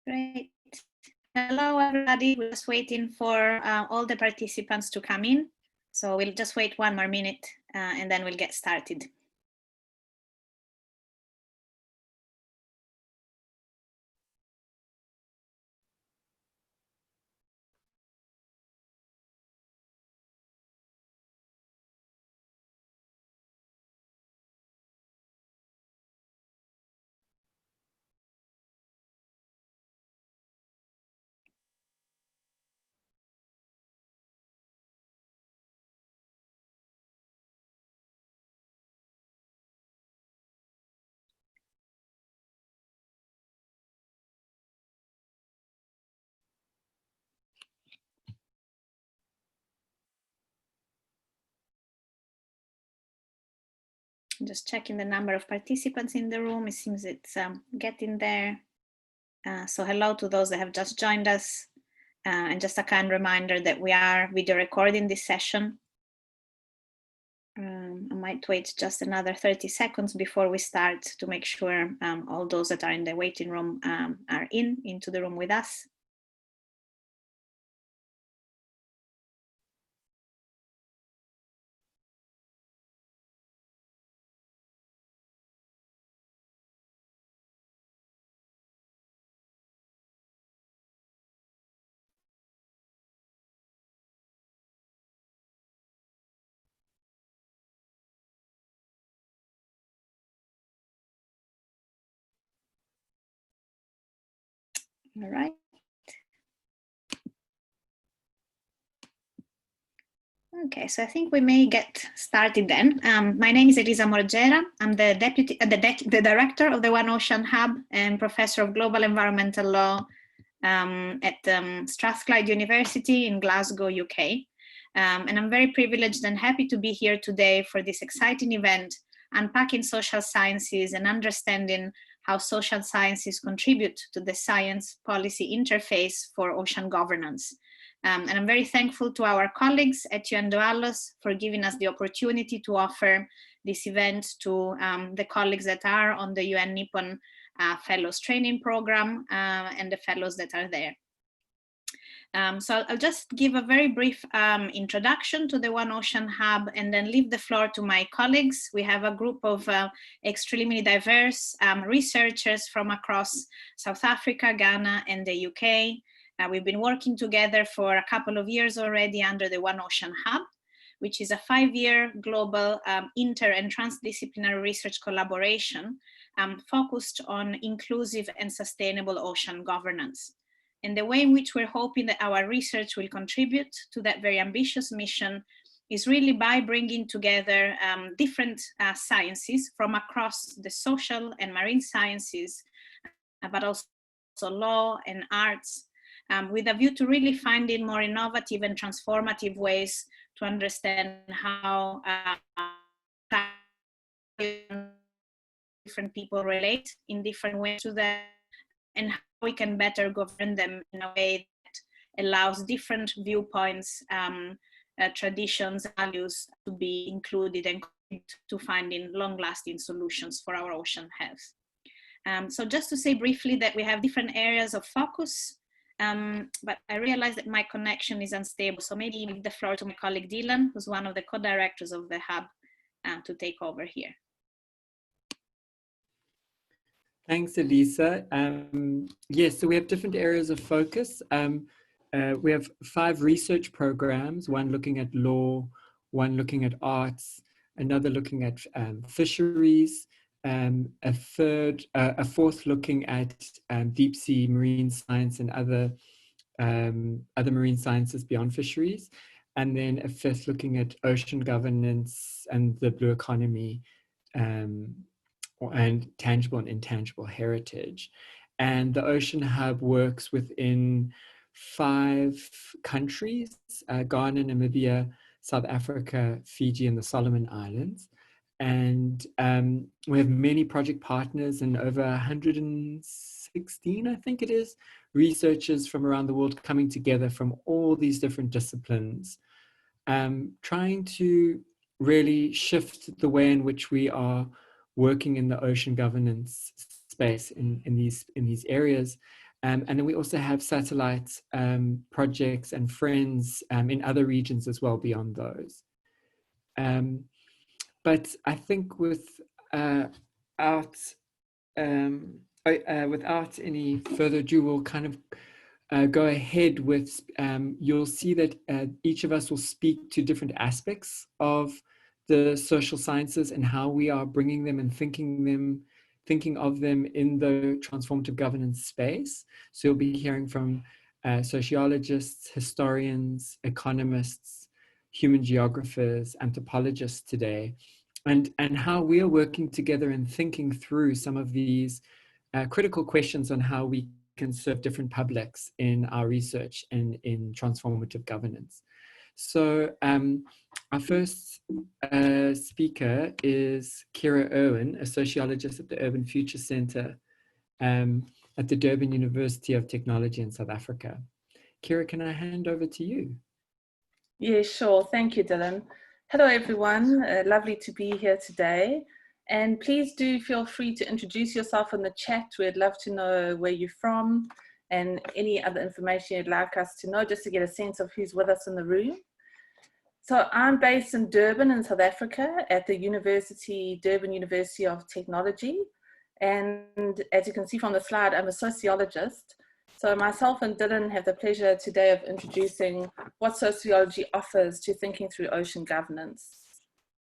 Great. Hello, everybody. We're just waiting for all the participants to come in. So we'll just wait 1 more minute and then we'll get started. Just checking the number of participants in the room. It seems it's getting there. So hello to those that have just joined us. And just a kind reminder that we are video recording this session. I might wait just another 30 seconds before we start to make sure all those that are in the waiting room are into the room with us. All right. Okay, so I think we may get started then. My name is Elisa Morgera. I'm the director of the One Ocean Hub and professor of global environmental law at Strathclyde University in Glasgow, UK. And I'm very privileged and happy to be here today for this exciting event, unpacking social sciences and understanding how social sciences contribute to the science policy interface for ocean governance. And I'm very thankful to our colleagues at UN Dualos for giving us the opportunity to offer this event to the colleagues that are on the UN Nippon Fellows Training Program and the fellows that are there. So I'll just give a very brief introduction to the One Ocean Hub and then leave the floor to my colleagues. We have a group of extremely diverse researchers from across South Africa, Ghana, and the UK. We've been working together for a couple of years already under the One Ocean Hub, which is a 5-year global inter and transdisciplinary research collaboration focused on inclusive and sustainable ocean governance. And the way in which we're hoping that our research will contribute to that very ambitious mission is really by bringing together different sciences from across the social and marine sciences, but also law and arts, with a view to really finding more innovative and transformative ways to understand how different people relate in different ways to them and how we can better govern them in a way that allows different viewpoints, traditions, values to be included and to finding long-lasting solutions for our ocean health. So just to say briefly that we have different areas of focus, but I realize that my connection is unstable. So maybe leave the floor to my colleague Dylan, who's one of the co-directors of the hub, to take over here. Thanks, Elisa. Yes, so we have different areas of focus. We have 5 research programs, one looking at law, one looking at arts, another looking at fisheries, a fourth looking at deep sea marine science and other marine sciences beyond fisheries, and then a fifth looking at ocean governance and the blue economy, and tangible and intangible heritage. And the Ocean Hub works within 5 countries, Ghana, Namibia, South Africa, Fiji, and the Solomon Islands. And we have many project partners and over 116, I think it is, researchers from around the world coming together from all these different disciplines, trying to really shift the way in which we are working in the ocean governance space in these areas, And then we also have satellite projects and friends in other regions as well beyond those. But I think without any further ado, we'll kind of go ahead with, you'll see that each of us will speak to different aspects of the social sciences and how we are bringing them and thinking of them in the transformative governance space. So you'll be hearing from sociologists, historians, economists, human geographers, anthropologists today, and how we are working together and thinking through some of these critical questions on how we can serve different publics in our research and in transformative governance. So our first speaker is Kira Irwin, a sociologist at the Urban Future Center at the Durban University of Technology in South Africa. Kira, can I hand over to you? Yeah, sure. Thank you, Dylan. Hello, everyone. Lovely to be here today. And please do feel free to introduce yourself in the chat. We'd love to know where you're from and any other information you'd like us to know, just to get a sense of who's with us in the room. So I'm based in Durban in South Africa at the Durban University of Technology. And as you can see from the slide, I'm a sociologist. So myself and Dylan have the pleasure today of introducing what sociology offers to thinking through ocean governance.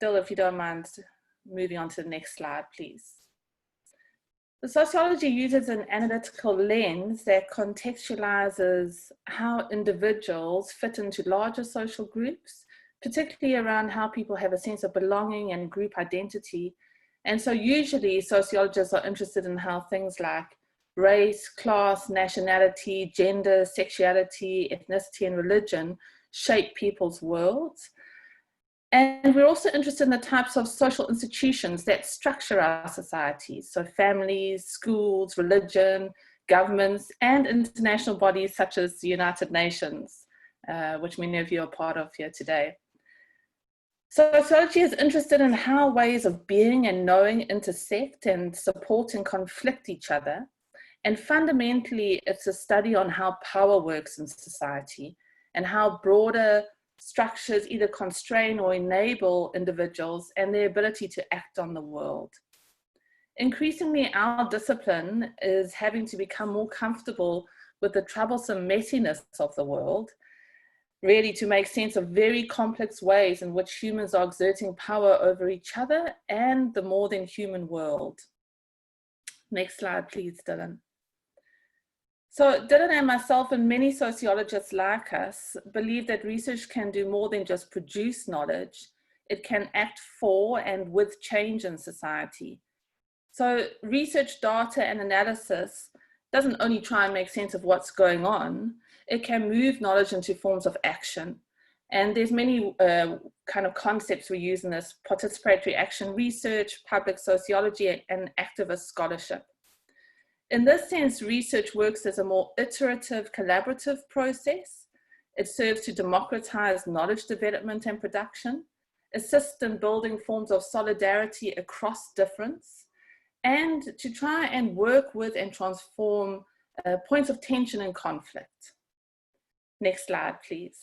Dylan, if you don't mind moving on to the next slide, please. The sociology uses an analytical lens that contextualizes how individuals fit into larger social groups, particularly around how people have a sense of belonging and group identity. And so usually sociologists are interested in how things like race, class, nationality, gender, sexuality, ethnicity, and religion shape people's worlds. And we're also interested in the types of social institutions that structure our societies. So families, schools, religion, governments, and international bodies such as the United Nations, which many of you are part of here today. Sociology is interested in how ways of being and knowing intersect and support and conflict each other. And fundamentally, it's a study on how power works in society and how broader structures either constrain or enable individuals and their ability to act on the world. Increasingly, our discipline is having to become more comfortable with the troublesome messiness of the world, really to make sense of very complex ways in which humans are exerting power over each other and the more than human world. Next slide, please, Dylan. So Dylan and myself and many sociologists like us believe that research can do more than just produce knowledge. It can act for and with change in society. So research data and analysis doesn't only try and make sense of what's going on, it can move knowledge into forms of action. And there's many kind of concepts we use in this: participatory action research, public sociology, and activist scholarship. In this sense, research works as a more iterative, collaborative process. It serves to democratize knowledge development and production, assist in building forms of solidarity across difference, and to try and work with and transform points of tension and conflict. Next slide, please.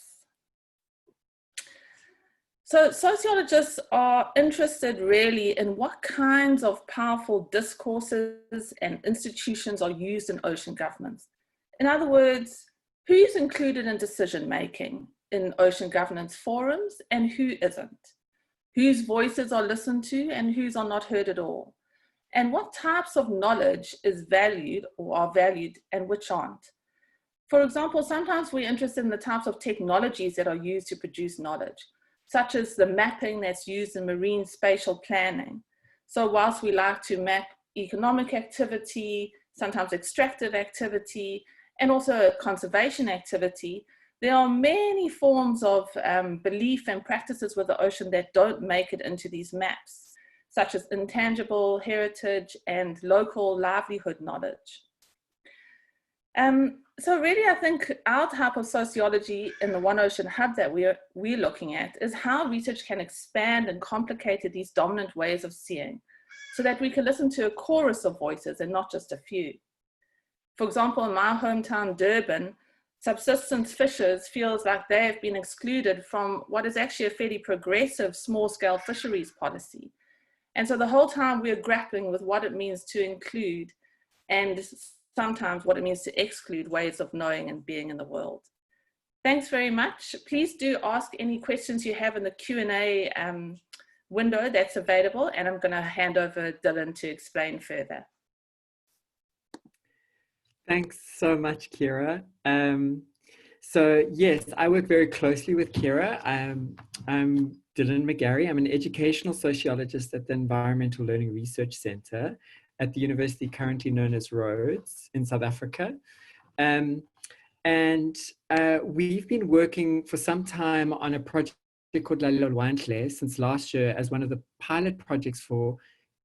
So sociologists are interested really in what kinds of powerful discourses and institutions are used in ocean governance. In other words, who's included in decision-making in ocean governance forums and who isn't? Whose voices are listened to and whose are not heard at all? And what types of knowledge is valued or are valued and which aren't? For example, sometimes we're interested in the types of technologies that are used to produce knowledge, such as the mapping that's used in marine spatial planning. So whilst we like to map economic activity, sometimes extractive activity, and also conservation activity, there are many forms of belief and practices with the ocean that don't make it into these maps, such as intangible heritage and local livelihood knowledge. So really, I think our type of sociology in the One Ocean Hub that we're looking at is how research can expand and complicate these dominant ways of seeing so that we can listen to a chorus of voices and not just a few. For example, in my hometown, Durban, subsistence fishers feels like they have been excluded from what is actually a fairly progressive small-scale fisheries policy. And so the whole time we're grappling with what it means to include and sometimes what it means to exclude ways of knowing and being in the world. Thanks very much. Please do ask any questions you have in the Q&A window that's available, and I'm going to hand over Dylan to explain further. Thanks so much, Kira. So yes, I work very closely with Kira. I'm Dylan McGarry. I'm an educational sociologist at the Environmental Learning Research Centre at the university currently known as Rhodes in South Africa. We've been working for some time on a project called Lalelo Lwandle since last year as one of the pilot projects for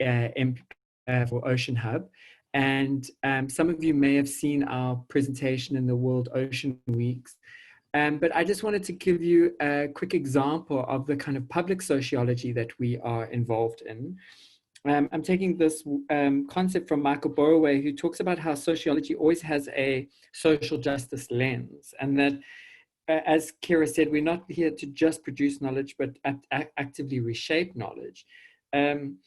Ocean Hub. And some of you may have seen our presentation in the World Ocean Weeks. But I just wanted to give you a quick example of the kind of public sociology that we are involved in. I'm taking this concept from Michael Borroway, who talks about how sociology always has a social justice lens, and that, as Kira said, we're not here to just produce knowledge, but actively reshape knowledge. And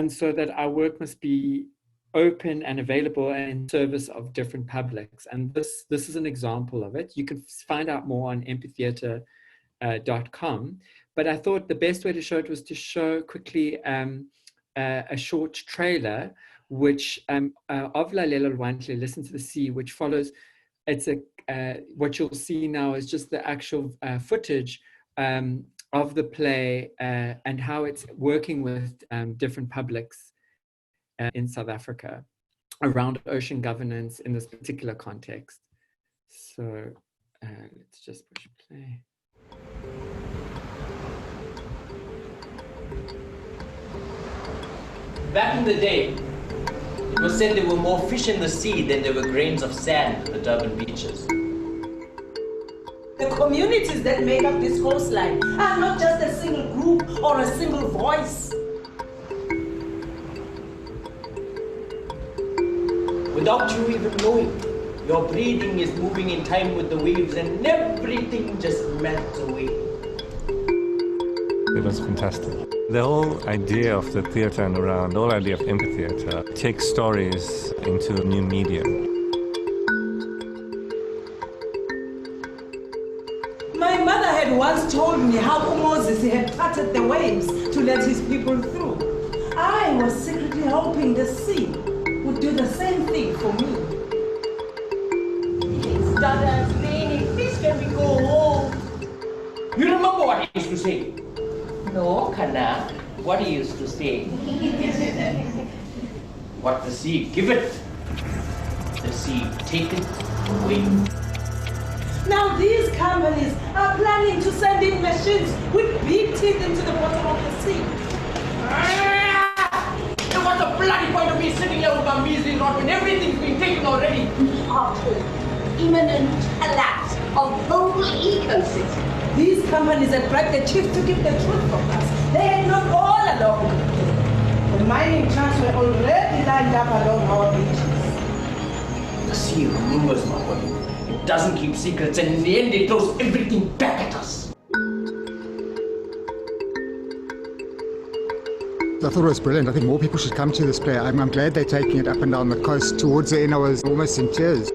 so that our work must be open and available and in service of different publics. And this is an example of it. You can find out more on empathiater.com. But I thought the best way to show it was to show quickly a short trailer, which of Lalelo Lwandle, Listen to the Sea, which follows. It's what you'll see now is just the actual footage of the play and how it's working with different publics in South Africa around ocean governance in this particular context. So let's just push play. Back in the day, it was said there were more fish in the sea than there were grains of sand at the Durban beaches. The communities that make up this coastline are not just a single group or a single voice. Without you even knowing, your breathing is moving in time with the waves and everything just melts away. It was fantastic. The whole idea of the theatre and around, the whole idea of empathiater takes stories into a new medium. My mother had once told me how Moses had parted the waves to let his people through. I was secretly hoping the sea would do the same thing for me. It's done as many fish can we go home. You remember what he used to say? No, Kana. What he used to say? What the sea give it, the sea take it away. Now these companies are planning to send in machines with big teeth into the bottom of the sea. And what's the bloody point of me sitting here with my measly rod when everything's been taken already? After imminent collapse of whole ecosystem. These companies had bribed the chief to keep the truth from us. They had known all along. The mining camps were already lined up along our beaches. The sea remembers, my boy. It doesn't keep secrets, and in the end it throws everything back at us. I thought it was brilliant. I think more people should come to this play. I'm glad they're taking it up and down the coast. Towards the end, I was almost in tears.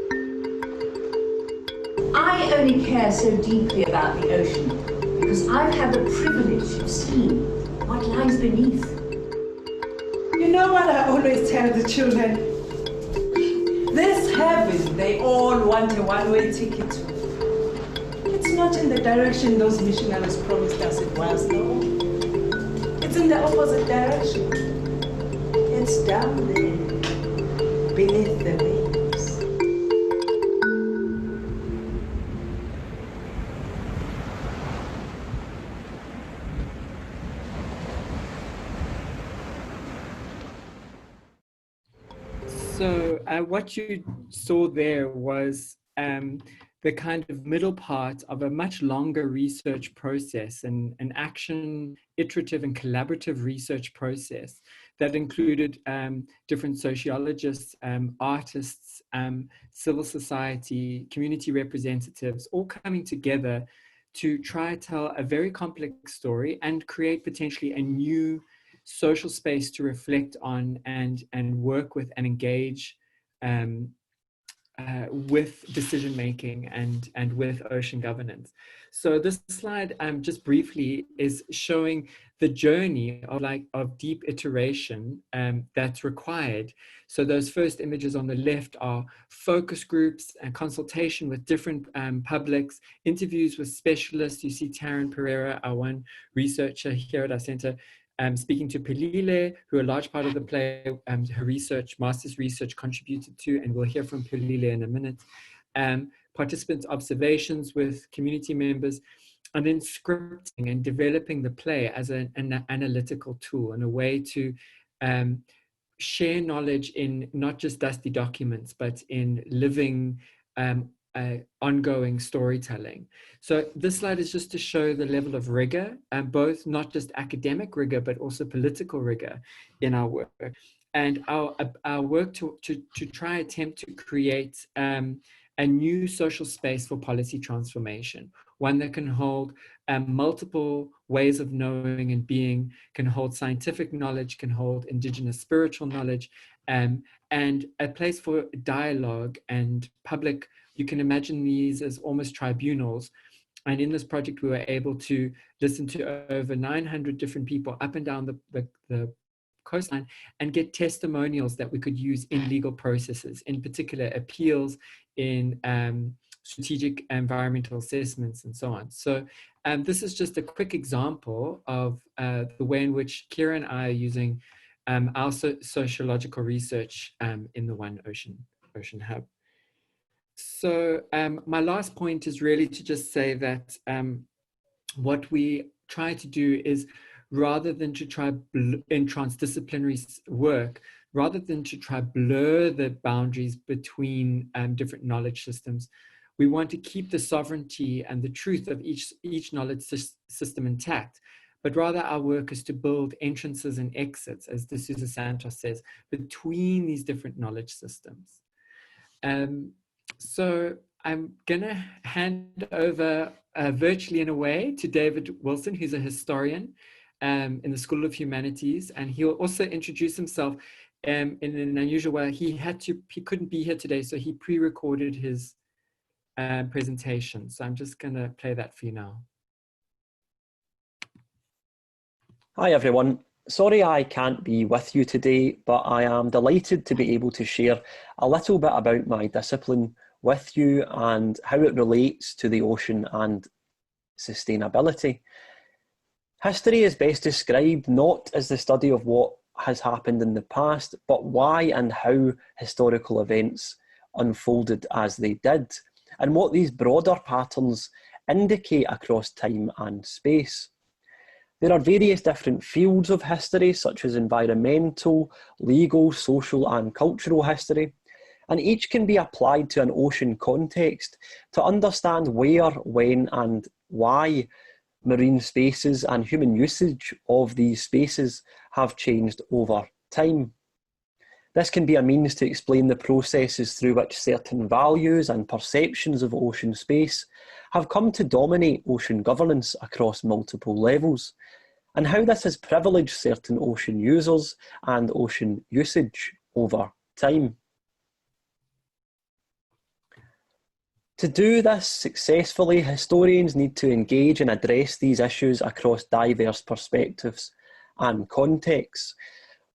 I only care so deeply about the ocean because I've had the privilege of seeing what lies beneath. You know what I always tell the children? This heaven they all want a one-way ticket to. It's not in the direction those missionaries promised us it was, no. It's in the opposite direction. It's down there, beneath the waves. So what you saw there was the kind of middle part of a much longer research process, and an action, iterative and collaborative research process that included different sociologists, artists, civil society, community representatives, all coming together to try to tell a very complex story and create potentially a new social space to reflect on and work with and engage with decision-making and with ocean governance. So this slide just briefly is showing the journey of deep iteration that's required. So those first images on the left are focus groups and consultation with different publics, interviews with specialists. You see Taryn Pereira, our one researcher here at our center, speaking to Pelile, who a large part of the play, her master's research contributed to, and we'll hear from Pelile in a minute. Participants' observations with community members, and then scripting and developing the play as an analytical tool and a way to share knowledge in not just dusty documents, but in living, ongoing storytelling. So this slide is just to show the level of rigor, both not just academic rigor, but also political rigor in our work. And our work to try attempt to create a new social space for policy transformation, one that can hold multiple ways of knowing and being, can hold scientific knowledge, can hold indigenous spiritual knowledge, and a place for dialogue and public. You can imagine these as almost tribunals. And in this project, we were able to listen to over 900 different people up and down the coastline and get testimonials that we could use in legal processes, in particular appeals, in strategic environmental assessments, and so on. So this is just a quick example of the way in which Kira and I are using our sociological research in the One Ocean Hub. So my last point is really to just say that what we try to do is, rather than to try in transdisciplinary work, rather than to try blur the boundaries between different knowledge systems, we want to keep the sovereignty and the truth of each knowledge system intact. But rather our work is to build entrances and exits, as De Souza Santos says, between these different knowledge systems. So I'm gonna hand over virtually in a way to David Wilson, who's a historian in the School of Humanities, and he'll also introduce himself in an unusual way. He couldn't be here today, so he pre-recorded his presentation. So I'm just gonna play that for you now. Hi everyone. Sorry I can't be with you today, but I am delighted to be able to share a little bit about my discipline with you and how it relates to the ocean and sustainability. History is best described not as the study of what has happened in the past, but why and how historical events unfolded as they did, and what these broader patterns indicate across time and space. There are various different fields of history, such as environmental, legal, social, and cultural history, and each can be applied to an ocean context to understand where, when, and why marine spaces and human usage of these spaces have changed over time. This can be a means to explain the processes through which certain values and perceptions of ocean space have come to dominate ocean governance across multiple levels, and how this has privileged certain ocean users and ocean usage over time. To do this successfully, historians need to engage and address these issues across diverse perspectives and contexts.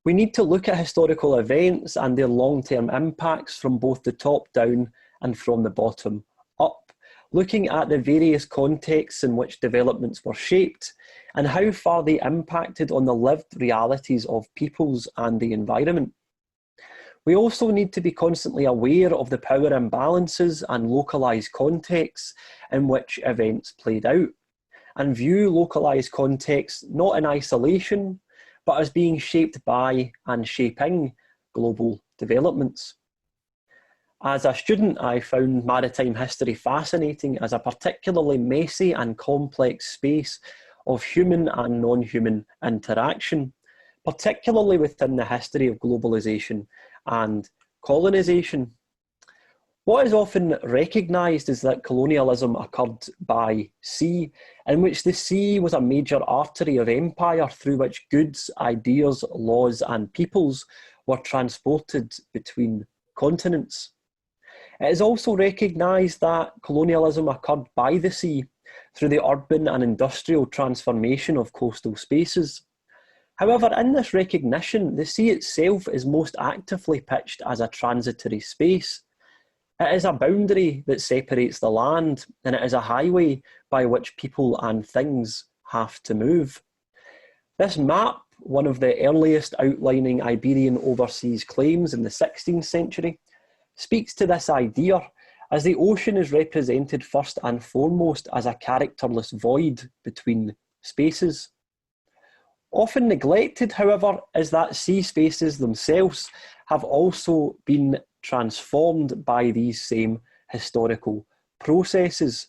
We need to look at historical events and their long-term impacts from both the top down and from the bottom up, looking at the various contexts in which developments were shaped and how far they impacted on the lived realities of peoples and the environment. We also need to be constantly aware of the power imbalances and localised contexts in which events played out, and view localised contexts not in isolation, but as being shaped by and shaping global developments. As a student, I found maritime history fascinating as a particularly messy and complex space of human and non-human interaction, particularly within the history of globalisation and colonisation. What is often recognised is that colonialism occurred by sea, in which the sea was a major artery of empire through which goods, ideas, laws and peoples were transported between continents. It is also recognised that colonialism occurred by the sea through the urban and industrial transformation of coastal spaces. However, in this recognition, the sea itself is most actively pitched as a transitory space. It is a boundary that separates the land, and it is a highway by which people and things have to move. This map, one of the earliest outlining Iberian overseas claims in the 16th century, speaks to this idea, as the ocean is represented first and foremost as a characterless void between spaces. Often neglected, however, is that sea spaces themselves have also been transformed by these same historical processes.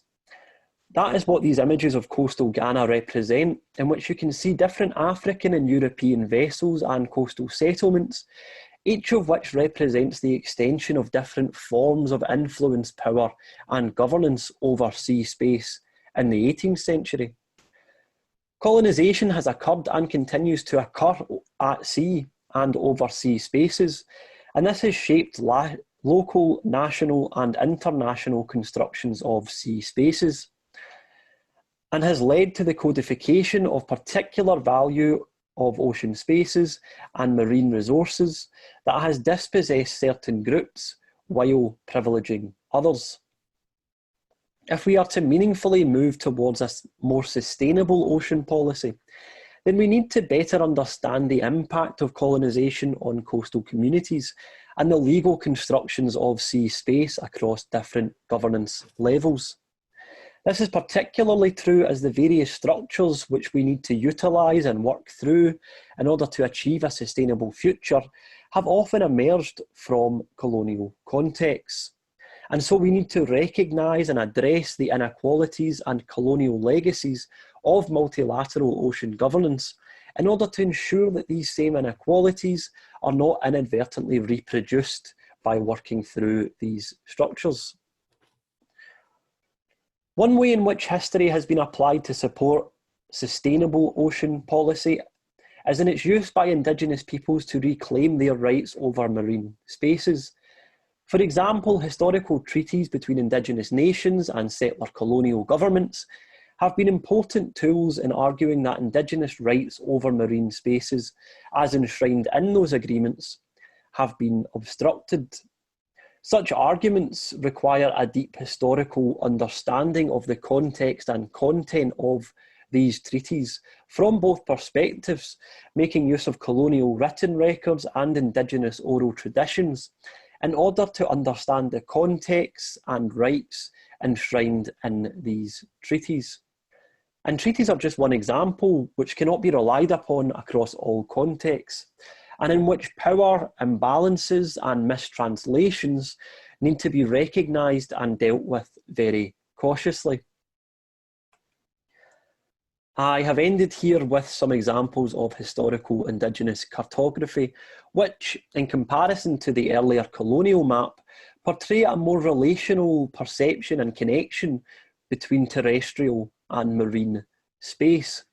That is what these images of coastal Ghana represent, in which you can see different African and European vessels and coastal settlements, each of which represents the extension of different forms of influence, power and governance over sea space in the 18th century. Colonisation has occurred and continues to occur at sea and over sea spaces, and this has shaped local, national and international constructions of sea spaces, and has led to the codification of particular value of ocean spaces and marine resources that has dispossessed certain groups while privileging others. If we are to meaningfully move towards a more sustainable ocean policy, then we need to better understand the impact of colonisation on coastal communities and the legal constructions of sea space across different governance levels. This is particularly true as the various structures which we need to utilise and work through in order to achieve a sustainable future have often emerged from colonial contexts. And so we need to recognise and address the inequalities and colonial legacies of multilateral ocean governance in order to ensure that these same inequalities are not inadvertently reproduced by working through these structures. One way in which history has been applied to support sustainable ocean policy is in its use by Indigenous peoples to reclaim their rights over marine spaces. For example, historical treaties between Indigenous nations and settler colonial governments have been important tools in arguing that Indigenous rights over marine spaces, as enshrined in those agreements, have been obstructed. Such arguments require a deep historical understanding of the context and content of these treaties from both perspectives, making use of colonial written records and Indigenous oral traditions in order to understand the context and rights enshrined in these treaties. And treaties are just one example which cannot be relied upon across all contexts, and in which power imbalances and mistranslations need to be recognised and dealt with very cautiously. I have ended here with some examples of historical Indigenous cartography, which, in comparison to the earlier colonial map, portray a more relational perception and connection between terrestrial and marine space.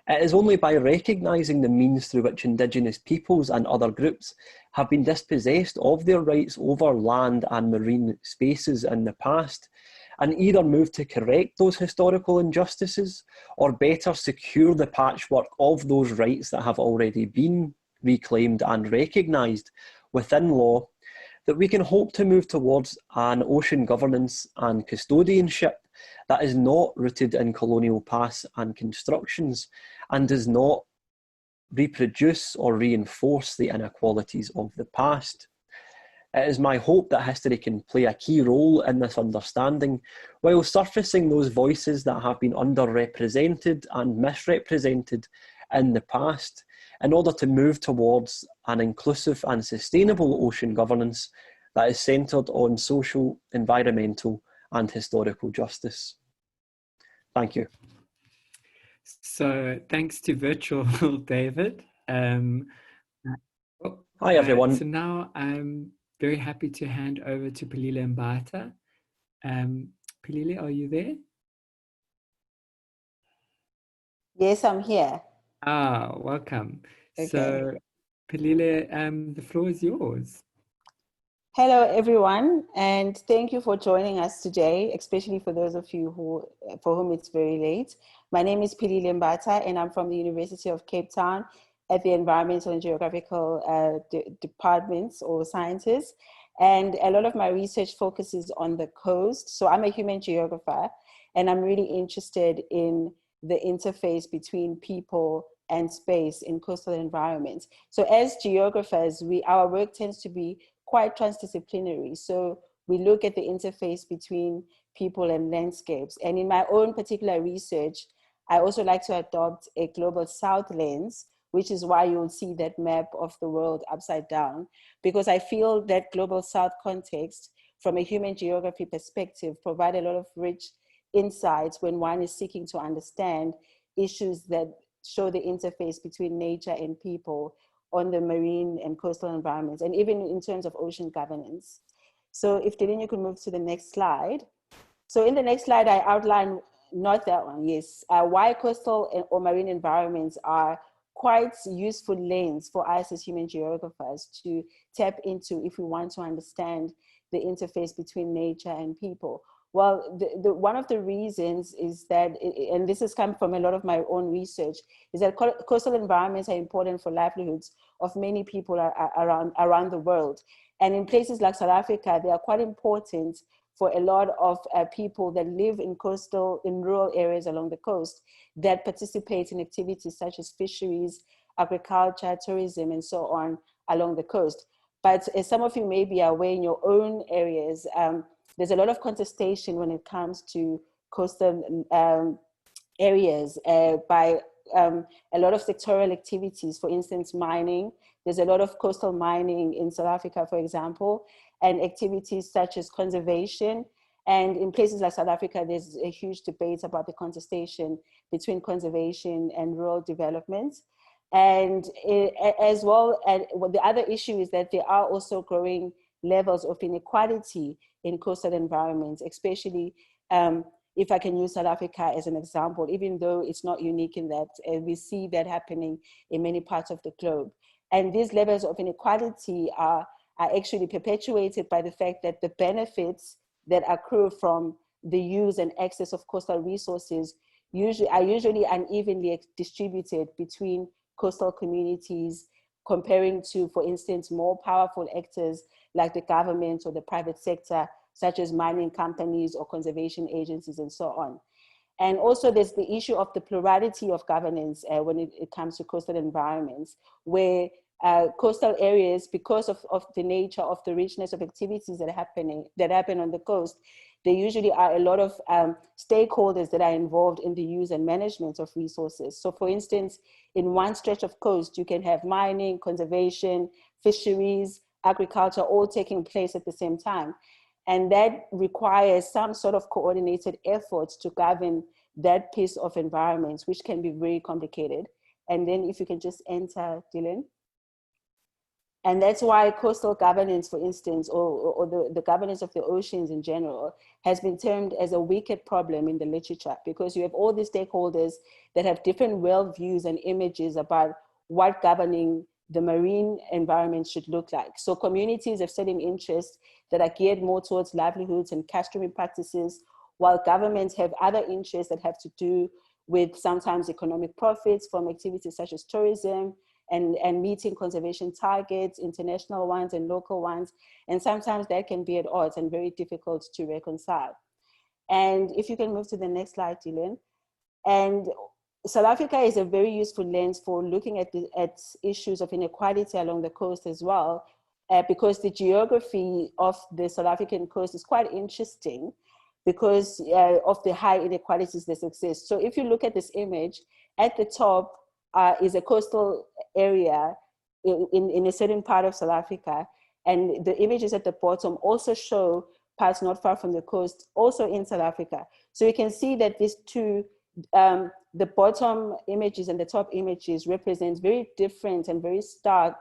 It is only by recognising the means through which Indigenous peoples and other groups have been dispossessed of their rights over land and marine spaces in the past, and either move to correct those historical injustices or better secure the patchwork of those rights that have already been reclaimed and recognised within law, that we can hope to move towards an ocean governance and custodianship that is not rooted in colonial past and constructions and does not reproduce or reinforce the inequalities of the past. It is my hope that history can play a key role in this understanding, while surfacing those voices that have been underrepresented and misrepresented in the past, in order to move towards an inclusive and sustainable ocean governance that is centred on social, environmental and historical justice. Thank you. So thanks to virtual David. Hi everyone. So now I'm very happy to hand over to Pilile Mbata. Pilile, are you there? Yes, I'm here. Welcome. Okay. So Pilile, the floor is yours. Hello everyone, and thank you for joining us today, especially for those of you for whom it's very late. My name is Pilile Mbata and I'm from the University of Cape Town at the Environmental and Geographical Departments or Sciences. And a lot of my research focuses on the coast. So I'm a human geographer and I'm really interested in the interface between people and space in coastal environments. So as geographers, our work tends to be quite transdisciplinary. So we look at the interface between people and landscapes. And in my own particular research, I also like to adopt a global south lens, which is why you'll see that map of the world upside down, because I feel that global south context from a human geography perspective provide a lot of rich insights when one is seeking to understand issues that show the interface between nature and people on the marine and coastal environments, and even in terms of ocean governance. So if Dylan, you could move to the next slide. So in the next slide, I outline, not that one, yes, why coastal or marine environments are quite useful lens for us as human geographers to tap into if we want to understand the interface between nature and people. Well, one of the reasons is that, and this has come from a lot of my own research, is that coastal environments are important for livelihoods of many people around the world. And in places like South Africa, they are quite important for a lot of people that live in rural areas along the coast that participate in activities such as fisheries, agriculture, tourism, and so on along the coast. But as some of you may be aware in your own areas, there's a lot of contestation when it comes to coastal areas by a lot of sectoral activities, for instance, mining. There's a lot of coastal mining in South Africa, for example, and activities such as conservation. And in places like South Africa, there's a huge debate about the contestation between conservation and rural development. And as well, and the other issue is that there are also growing levels of inequality in coastal environments, especially if I can use South Africa as an example, even though it's not unique in that we see that happening in many parts of the globe. And these levels of inequality are actually perpetuated by the fact that the benefits that accrue from the use and access of coastal resources are usually unevenly distributed between coastal communities, comparing to, for instance, more powerful actors like the government or the private sector, such as mining companies or conservation agencies and so on. And also there's the issue of the plurality of governance when it comes to coastal environments, where coastal areas, because of the nature of the richness of activities that happen on the coast, there usually are a lot of stakeholders that are involved in the use and management of resources. So for instance, in one stretch of coast, you can have mining, conservation, fisheries, agriculture, all taking place at the same time. And that requires some sort of coordinated efforts to govern that piece of environments, which can be very complicated. And then if you can just enter, Dylan. And that's why coastal governance, for instance, or the governance of the oceans in general, has been termed as a wicked problem in the literature, because you have all these stakeholders that have different worldviews and images about what governing the marine environment should look like. So communities have certain interests that are geared more towards livelihoods and customary practices, while governments have other interests that have to do with sometimes economic profits from activities such as tourism, and meeting conservation targets, international ones and local ones. And sometimes that can be at odds and very difficult to reconcile. And if you can move to the next slide, Dylan. And South Africa is a very useful lens for looking at issues of inequality along the coast as well, because the geography of the South African coast is quite interesting because of the high inequalities that exist. So if you look at this image, at the top is a coastal area in a certain part of South Africa. And the images at the bottom also show parts not far from the coast, also in South Africa. So you can see that these two, the bottom images and the top images represent very different and very stark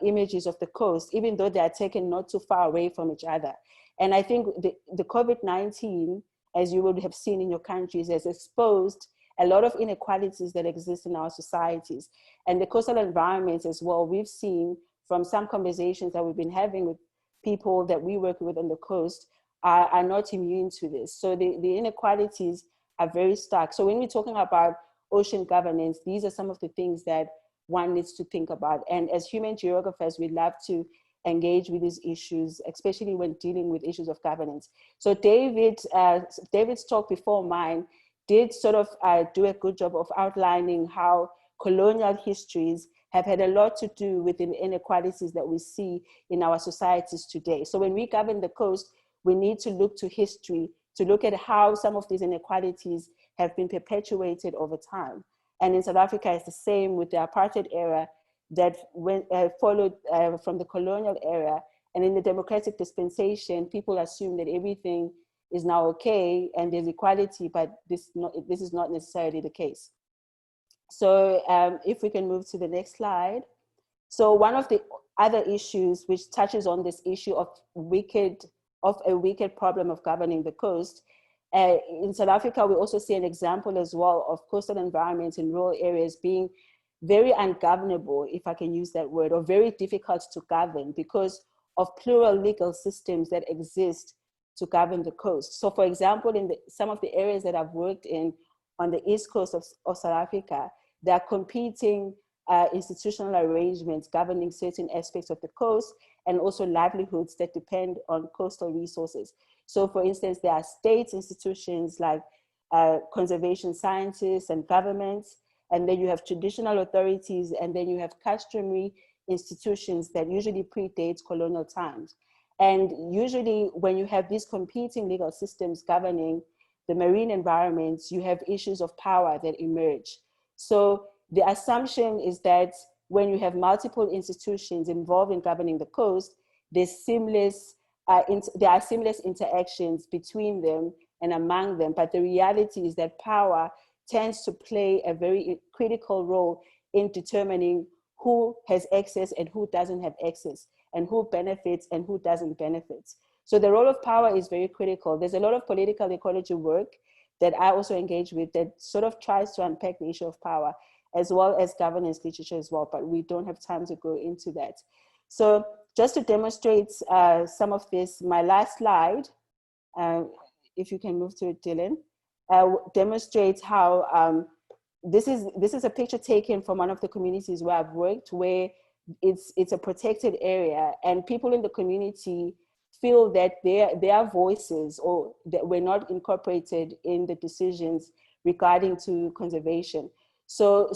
images of the coast, even though they are taken not too far away from each other. And I think the COVID-19, as you would have seen in your countries, has exposed a lot of inequalities that exist in our societies. And the coastal environments as well, we've seen from some conversations that we've been having with people that we work with on the coast are not immune to this. So the inequalities are very stark. So when we're talking about ocean governance, these are some of the things that one needs to think about. And as human geographers, we love to engage with these issues, especially when dealing with issues of governance. So David's talk before mine did sort of do a good job of outlining how colonial histories have had a lot to do with the inequalities that we see in our societies today. So when we govern the coast, we need to look to history to look at how some of these inequalities have been perpetuated over time. And in South Africa, it's the same with the apartheid era that followed from the colonial era. And in the democratic dispensation, people assume that everything is now okay and there's equality, but this is not necessarily the case. So if we can move to the next slide. So one of the other issues which touches on this issue of a wicked problem of governing the coast, in South Africa, we also see an example as well of coastal environments in rural areas being very ungovernable, if I can use that word, or very difficult to govern because of plural legal systems that exist to govern the coast. So for example, in some of the areas that I've worked in on the east coast of South Africa, there are competing institutional arrangements governing certain aspects of the coast and also livelihoods that depend on coastal resources. So for instance, there are state institutions like conservation scientists and governments, and then you have traditional authorities, and then you have customary institutions that usually predate colonial times. And usually when you have these competing legal systems governing the marine environments, you have issues of power that emerge. So the assumption is that when you have multiple institutions involved in governing the coast, there are seamless interactions between them and among them. But the reality is that power tends to play a very critical role in determining who has access and who doesn't have access, and who benefits and who doesn't benefit. So the role of power is very critical. There's a lot of political ecology work that I also engage with that sort of tries to unpack the issue of power, as well as governance literature as well, but we don't have time to go into that. So just to demonstrate some of this, my last slide, if you can move to it, Dylan, demonstrates how this is a picture taken from one of the communities where I've worked, where it's a protected area, and people in the community feel that their voices or that were not incorporated in the decisions regarding to conservation. So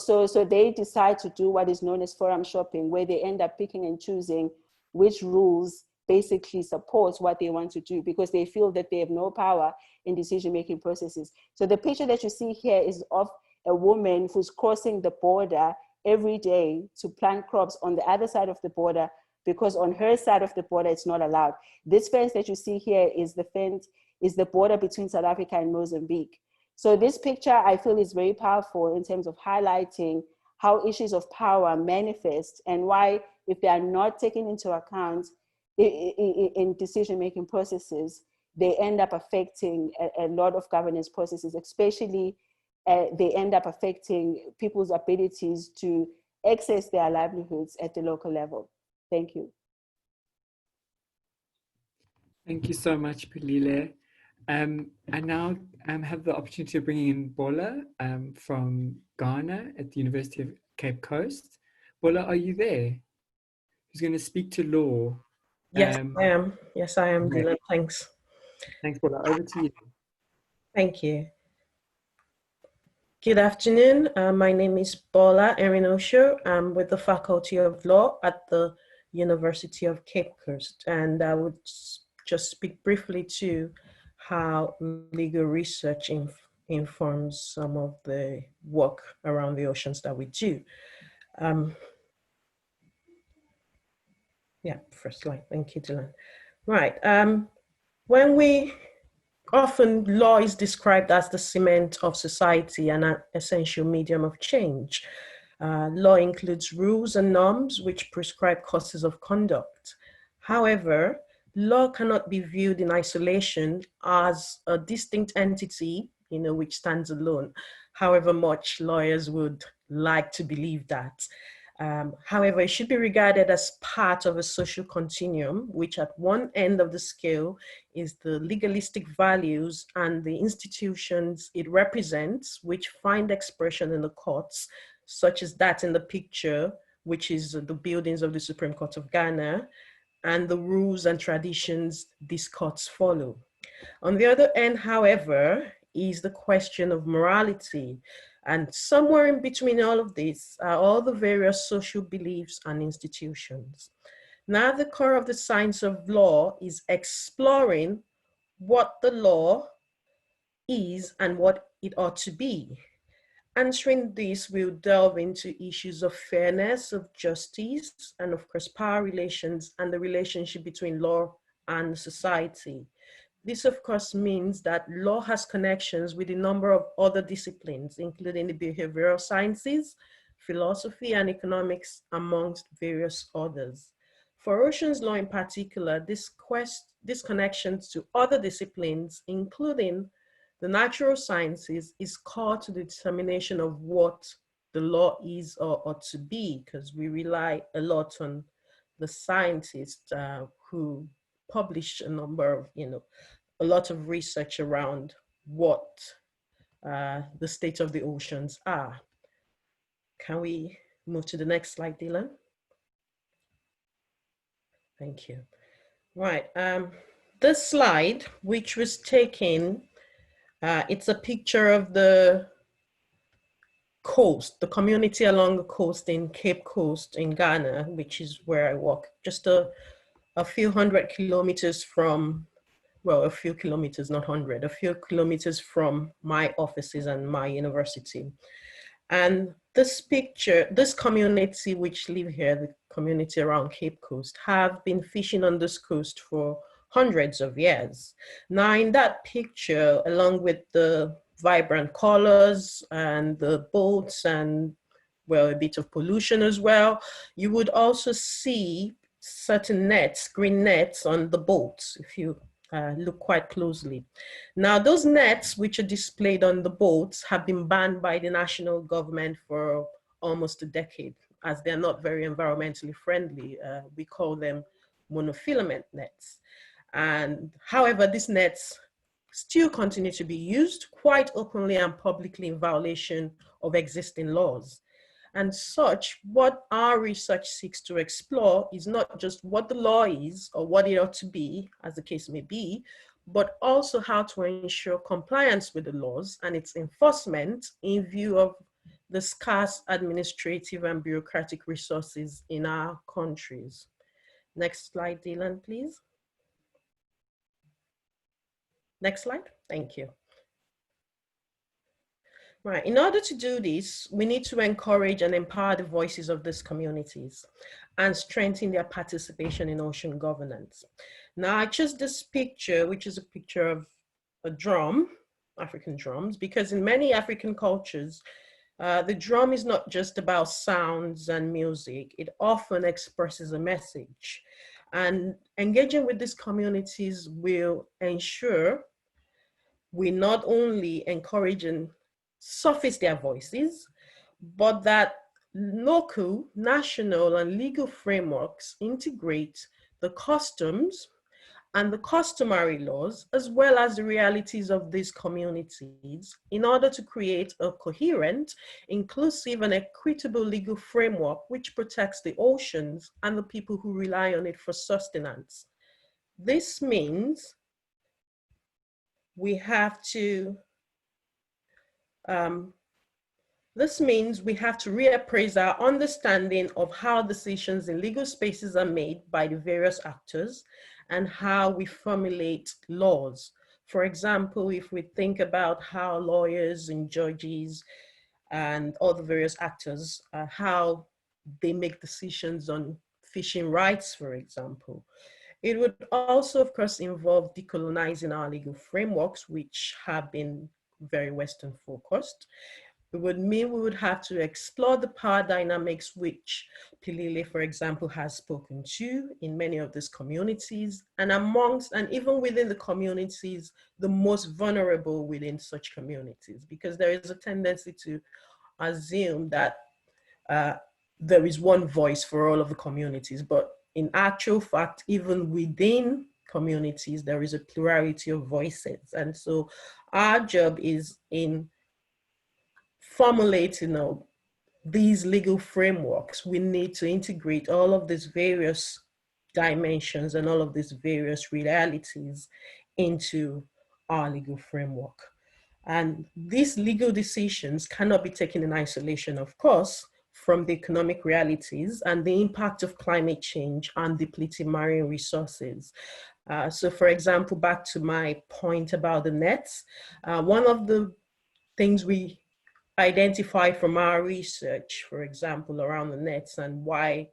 they decide to do what is known as forum shopping, where they end up picking and choosing which rules basically supports what they want to do because they feel that they have no power in decision-making processes. So the picture that you see here is of a woman who's crossing the border every day to plant crops on the other side of the border because on her side of the border, it's not allowed. This fence that you see here is the border between South Africa and Mozambique. So this picture I feel is very powerful in terms of highlighting how issues of power manifest and why, if they are not taken into account in decision-making processes, they end up affecting a lot of governance processes, especially they end up affecting people's abilities to access their livelihoods at the local level. Thank you. Thank you so much, Pilile. I now have the opportunity of bringing in Bola from Ghana at the University of Cape Coast. Bola, are you there? Who's going to speak to law? Yes, I am. Yes, I am, Dylan. Thanks. Thanks, Bola. Over to you. Thank you. Good afternoon. My name is Bola Erinosho. I'm with the Faculty of Law at the University of Cape Coast, and I would just speak briefly to how legal research informs some of the work around the oceans that we do. Yeah, first slide. Thank you, Dylan. Right. When we often law is described as the cement of society and an essential medium of change. Law includes rules and norms which prescribe courses of conduct. However, law cannot be viewed in isolation as a distinct entity, which stands alone, however much lawyers would like to believe that. However, it should be regarded as part of a social continuum, which at one end of the scale is the legalistic values and the institutions it represents, which find expression in the courts, such as that in the picture, which is the buildings of the Supreme Court of Ghana, and the rules and traditions these courts follow. On the other end, however, is the question of morality. And somewhere in between all of this are all the various social beliefs and institutions. Now, the core of the science of law is exploring what the law is and what it ought to be. Answering this, we'll delve into issues of fairness, of justice, and of course, power relations and the relationship between law and society. This, of course, means that law has connections with a number of other disciplines, including the behavioral sciences, philosophy, and economics, amongst various others. For oceans law in particular, this connections to other disciplines, including the natural sciences, is core to the determination of what the law is or ought to be, because we rely a lot on the scientists who publish a number of, a lot of research around what the state of the oceans are. Can we move to the next slide, Dylan? Thank you. Right, this slide, which was taken, it's a picture of the coast, the community along the coast in Cape Coast in Ghana, which is where I work, just a few hundred kilometers from, well, a few kilometers, not 100, a few kilometers from my offices and my university. And this picture, this community which live here, the community around Cape Coast, have been fishing on this coast for hundreds of years. Now in that picture, along with the vibrant colors and the boats and, well, a bit of pollution as well, you would also see certain nets, green nets on the boats, if you look quite closely. Now, those nets which are displayed on the boats have been banned by the national government for almost a decade, as they're not very environmentally friendly. We call them monofilament nets. And however, these nets still continue to be used quite openly and publicly in violation of existing laws. And such, what our research seeks to explore is not just what the law is or what it ought to be, as the case may be, but also how to ensure compliance with the laws and its enforcement in view of the scarce administrative and bureaucratic resources in our countries. Next slide, Dylan, please. Next slide, thank you. Right, in order to do this, we need to encourage and empower the voices of these communities and strengthen their participation in ocean governance. Now, I chose this picture, which is a picture of a drum, African drums, because in many African cultures, the drum is not just about sounds and music, it often expresses a message. And engaging with these communities will ensure we not only encourage and surface their voices, but that local, national, and legal frameworks integrate the customs and the customary laws, as well as the realities of these communities, in order to create a coherent, inclusive, and equitable legal framework which protects the oceans and the people who rely on it for sustenance. This means we have to reappraise our understanding of how decisions in legal spaces are made by the various actors and how we formulate laws. For example, if we think about how lawyers and judges and all the various actors, how they make decisions on fishing rights, for example. It would also, of course, involve decolonizing our legal frameworks, which have been very Western focused. It would mean we would have to explore the power dynamics which Pilile, for example, has spoken to in many of these communities, and amongst, and even within the communities, the most vulnerable within such communities, because there is a tendency to assume that there is one voice for all of the communities, but in actual fact, even within communities, there is a plurality of voices. And so our job is in formulating these legal frameworks. We need to integrate all of these various dimensions and all of these various realities into our legal framework. And these legal decisions cannot be taken in isolation, of course, from the economic realities and the impact of climate change on depleting marine resources. So for example, back to my point about the nets, one of the things we identify from our research, for example, around the nets and why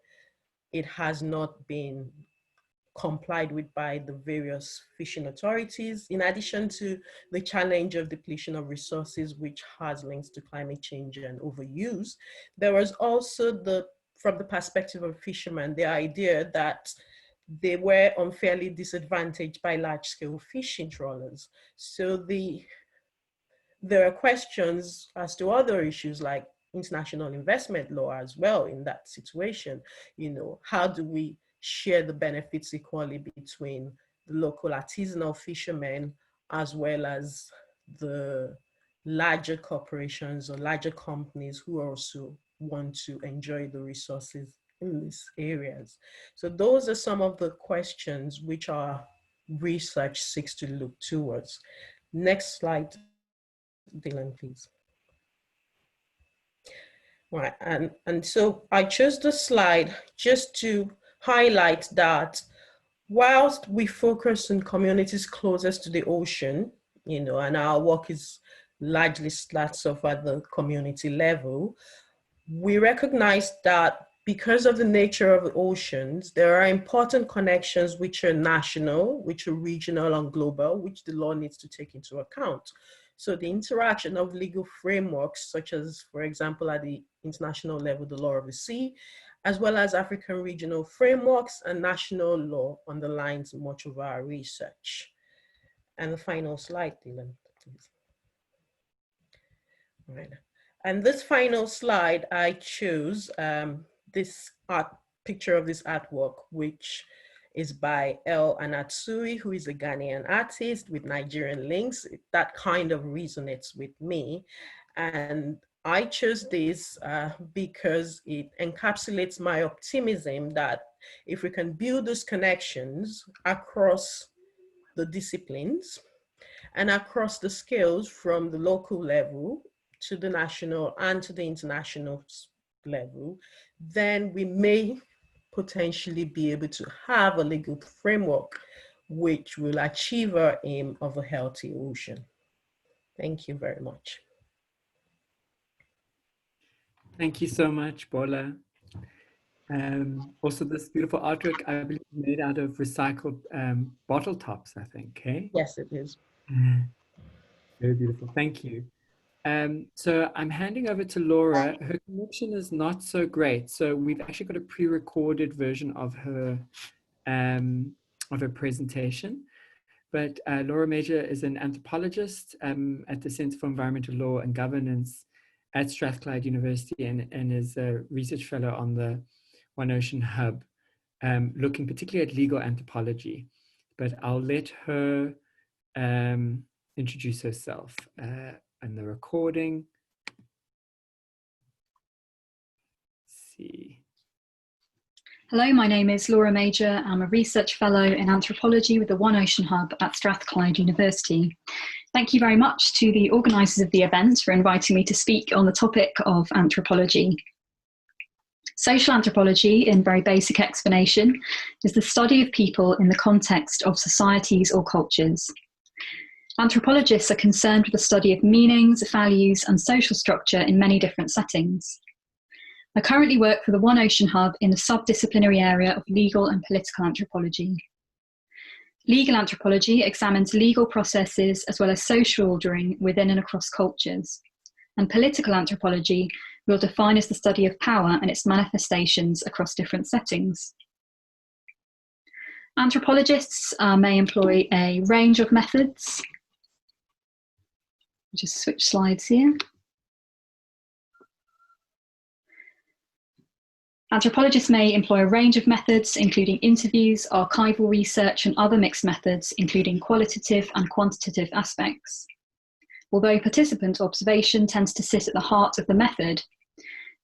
it has not been complied with by the various fishing authorities, in addition to the challenge of depletion of resources, which has links to climate change and overuse, there was also from the perspective of fishermen, the idea that they were unfairly disadvantaged by large-scale fishing trawlers. So there are questions as to other issues like international investment law as well in that situation. How do we share the benefits equally between the local artisanal fishermen as well as the larger corporations or larger companies who also want to enjoy the resources in these areas? So those are some of the questions which our research seeks to look towards. Next slide, Dylan, please. Right, and so I chose the slide just to highlight that whilst we focus on communities closest to the ocean, and our work is largely starts off at the community level, we recognize that because of the nature of the oceans, there are important connections which are national, which are regional and global, which the law needs to take into account. So the interaction of legal frameworks, such as, for example, at the international level, the law of the sea, as well as African regional frameworks and national law underlines much of our research. And the final slide, Dylan, please. All right. And this final slide, I chose this picture of this artwork, which is by El Anatsui, who is a Ghanaian artist with Nigerian links. That kind of resonates with me. And I chose this because it encapsulates my optimism that if we can build those connections across the disciplines and across the scales from the local level to the national and to the international level, then we may potentially be able to have a legal framework which will achieve our aim of a healthy ocean. Thank you very much. Thank you so much, Bola. Also, this beautiful artwork, I believe, made out of recycled bottle tops, I think, okay? Yes, it is. Very beautiful, thank you. So I'm handing over to Laura. Her connection is not so great, so we've actually got a pre-recorded version of her presentation. But Laura Major is an anthropologist at the Center for Environmental Law and Governance at Strathclyde University and is a research fellow on the One Ocean Hub, looking particularly at legal anthropology. But I'll let her introduce herself and the recording. Let's see. Hello, my name is Laura Major. I'm a research fellow in anthropology with the One Ocean Hub at Strathclyde University. Thank you very much to the organisers of the event for inviting me to speak on the topic of anthropology. Social anthropology, in very basic explanation, is the study of people in the context of societies or cultures. Anthropologists are concerned with the study of meanings, values, and social structure in many different settings. I currently work for the One Ocean Hub in the subdisciplinary area of legal and political anthropology. Legal anthropology examines legal processes as well as social ordering within and across cultures. And political anthropology we'll define as the study of power and its manifestations across different settings. Anthropologists may employ a range of methods. Just switch slides here. Anthropologists may employ a range of methods, including interviews, archival research, and other mixed methods, including qualitative and quantitative aspects. Although participant observation tends to sit at the heart of the method,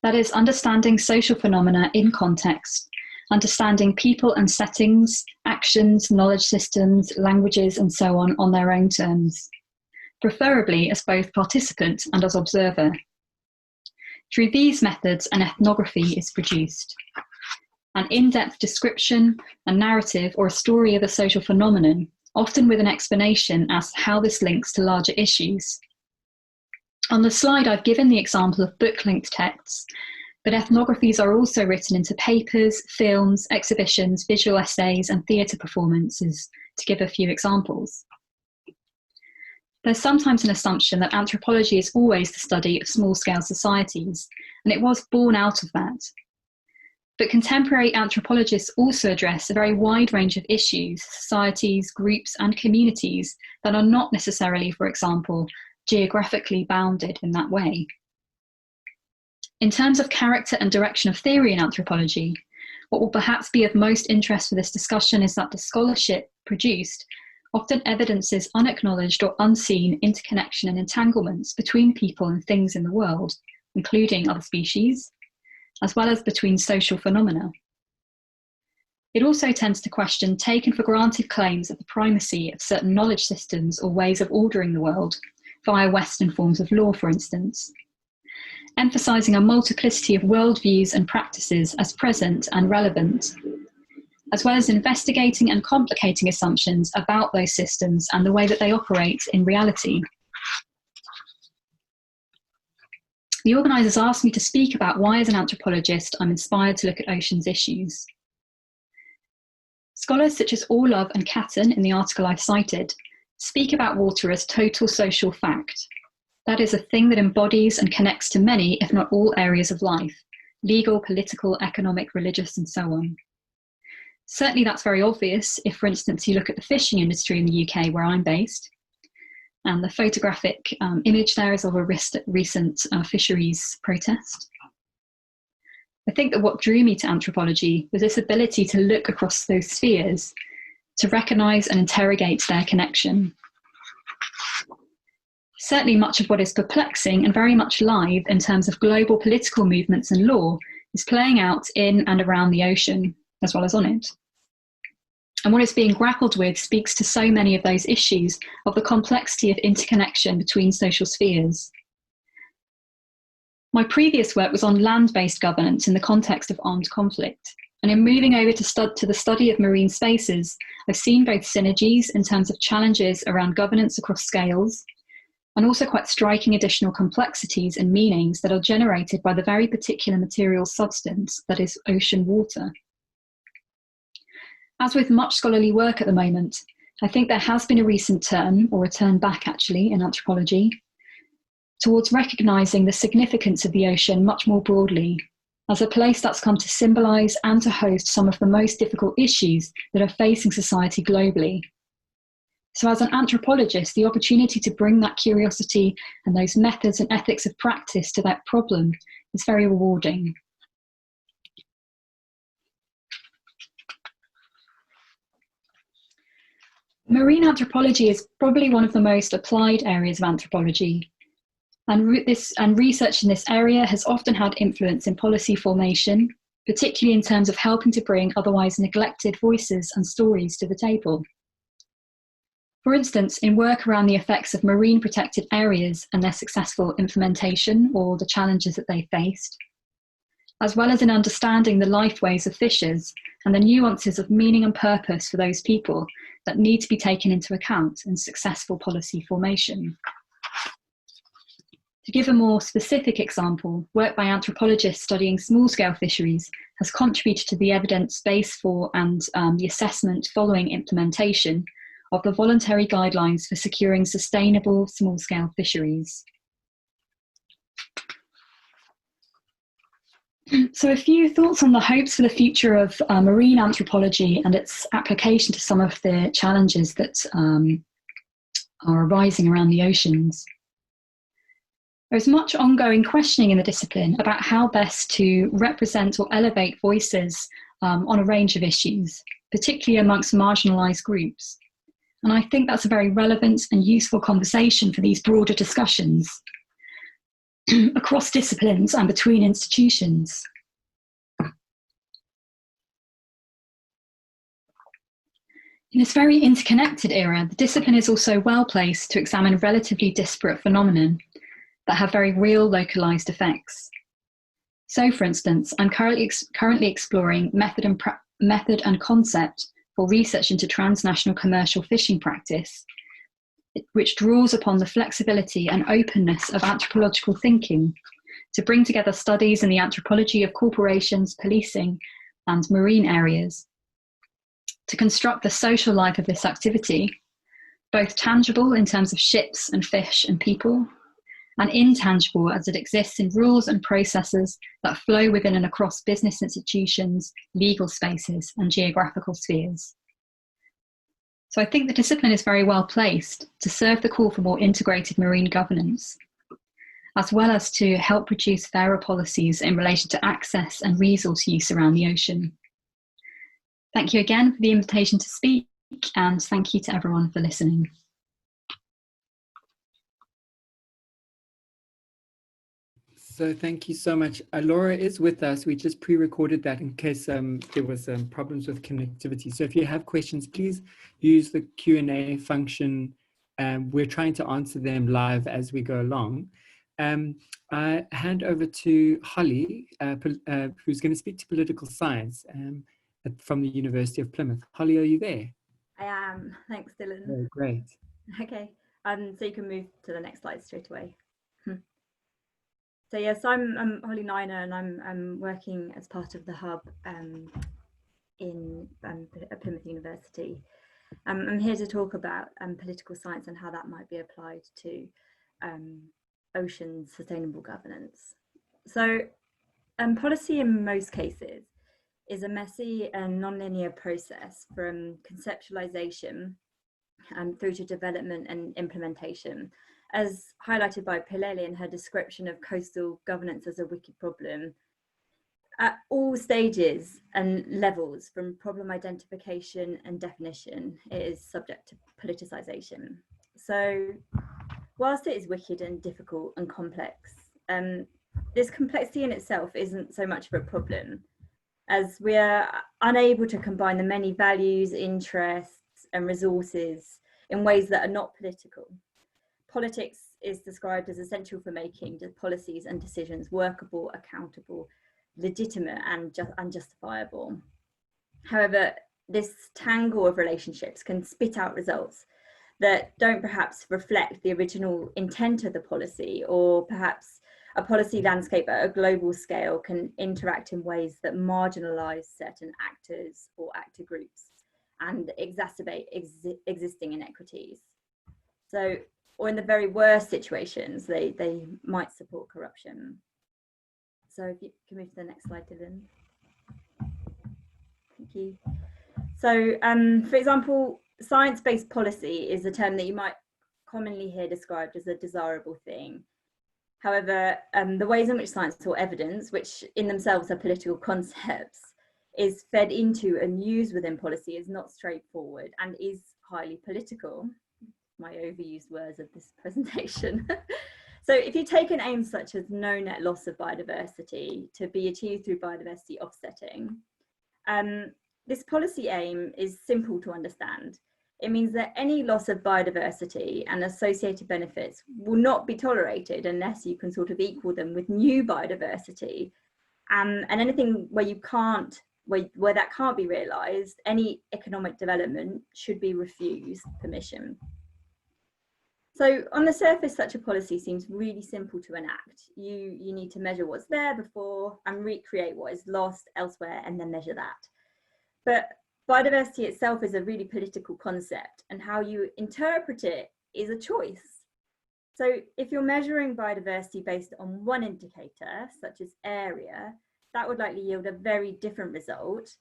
that is, understanding social phenomena in context, understanding people and settings, actions, knowledge systems, languages, and so on their own terms, preferably as both participant and as observer. Through these methods, an ethnography is produced. An in-depth description, a narrative, or a story of a social phenomenon, often with an explanation as to how this links to larger issues. On the slide, I've given the example of book-linked texts, but ethnographies are also written into papers, films, exhibitions, visual essays, and theatre performances, to give a few examples. There's sometimes an assumption that anthropology is always the study of small-scale societies, and it was born out of that. But contemporary anthropologists also address a very wide range of issues, societies, groups, and communities that are not necessarily, for example, geographically bounded in that way. In terms of character and direction of theory in anthropology, what will perhaps be of most interest for this discussion is that the scholarship produced often evidences unacknowledged or unseen interconnection and entanglements between people and things in the world, including other species, as well as between social phenomena. It also tends to question taken for granted claims of the primacy of certain knowledge systems or ways of ordering the world, via Western forms of law, for instance, emphasising a multiplicity of worldviews and practices as present and relevant, as well as investigating and complicating assumptions about those systems and the way that they operate in reality. The organisers asked me to speak about why, as an anthropologist, I'm inspired to look at oceans issues. Scholars such as Orlov and Catton, in the article I've cited, speak about water as total social fact. That is, a thing that embodies and connects to many, if not all, areas of life: legal, political, economic, religious, and so on. Certainly that's very obvious if, for instance, you look at the fishing industry in the UK, where I'm based, and the photographic image there is of a recent fisheries protest. I think that what drew me to anthropology was this ability to look across those spheres, to recognise and interrogate their connection. Certainly much of what is perplexing and very much live in terms of global political movements and law is playing out in and around the ocean, as well as on it. And what is being grappled with speaks to so many of those issues of the complexity of interconnection between social spheres. My previous work was on land-based governance in the context of armed conflict. And in moving over to the study of marine spaces, I've seen both synergies in terms of challenges around governance across scales, and also quite striking additional complexities and meanings that are generated by the very particular material substance that is ocean water. As with much scholarly work at the moment, I think there has been a recent turn, or a turn back actually, in anthropology, towards recognising the significance of the ocean much more broadly, as a place that's come to symbolise and to host some of the most difficult issues that are facing society globally. So as an anthropologist, the opportunity to bring that curiosity and those methods and ethics of practice to that problem is very rewarding. Marine anthropology is probably one of the most applied areas of anthropology, and research in this area has often had influence in policy formation, particularly in terms of helping to bring otherwise neglected voices and stories to the table. For instance, in work around the effects of marine protected areas and their successful implementation, or the challenges that they faced, as well as in understanding the lifeways of fishers and the nuances of meaning and purpose for those people that need to be taken into account in successful policy formation. To To give a more specific example, work by anthropologists studying small-scale fisheries has contributed to the evidence base for and the assessment following implementation of the voluntary guidelines for securing sustainable small-scale fisheries. So a few thoughts on the hopes for the future of marine anthropology and its application to some of the challenges that are arising around the oceans. There's much ongoing questioning in the discipline about how best to represent or elevate voices on a range of issues, particularly amongst marginalised groups. And I think that's a very relevant and useful conversation for these broader discussions across disciplines and between institutions. In this very interconnected era, the discipline is also well placed to examine relatively disparate phenomena that have very real localized effects. So, for instance, I'm currently exploring method and concept for research into transnational commercial fishing practice, which draws upon the flexibility and openness of anthropological thinking to bring together studies in the anthropology of corporations, policing, and marine areas, to construct the social life of this activity, both tangible in terms of ships and fish and people, and intangible as it exists in rules and processes that flow within and across business institutions, legal spaces, and geographical spheres. So I think the discipline is very well placed to serve the call for more integrated marine governance, as well as to help produce fairer policies in relation to access and resource use around the ocean. Thank you again for the invitation to speak, and thank you to everyone for listening. So thank you so much. Laura is with us. We just pre-recorded that in case there was problems with connectivity. So if you have questions, please use the Q&A function. We're trying to answer them live as we go along. I hand over to Holly, who's going to speak to political science from the University of Plymouth. Holly, are you there? I am. Thanks, Dylan. Oh, great. Okay. So you can move to the next slide straight away. So yes, I'm Holly Niner, and I'm working as part of the hub in Plymouth University. I'm here to talk about political science and how that might be applied to ocean sustainable governance. So policy in most cases is a messy and non-linear process from conceptualization through to development and implementation, as highlighted by Pilele in her description of coastal governance as a wicked problem. At all stages and levels, from problem identification and definition, it is subject to politicization. So whilst it is wicked and difficult and complex, this complexity in itself isn't so much of a problem, as we are unable to combine the many values, interests, and resources in ways that are not political. Politics is described as essential for making the policies and decisions workable, accountable, legitimate, and justifiable. However, this tangle of relationships can spit out results that don't perhaps reflect the original intent of the policy, or perhaps a policy landscape at a global scale can interact in ways that marginalize certain actors or actor groups and exacerbate existing inequities. So, or in the very worst situations, they might support corruption. So if you can move to the next slide, Dylan. Thank you. So for example, science-based policy is a term that you might commonly hear described as a desirable thing. However, the ways in which science or evidence, which in themselves are political concepts, is fed into and used within policy is not straightforward and is highly political. My overused words of this presentation. So if you take an aim such as no net loss of biodiversity to be achieved through biodiversity offsetting, this policy aim is simple to understand. It means that any loss of biodiversity and associated benefits will not be tolerated unless you can sort of equal them with new biodiversity. And anything where you can't, where that can't be realised, any economic development should be refused permission. So on the surface, such a policy seems really simple to enact. You need to measure what's there before and recreate what is lost elsewhere and then measure that. But biodiversity itself is a really political concept, and how you interpret it is a choice. So if you're measuring biodiversity based on one indicator, such as area, that would likely yield a very different result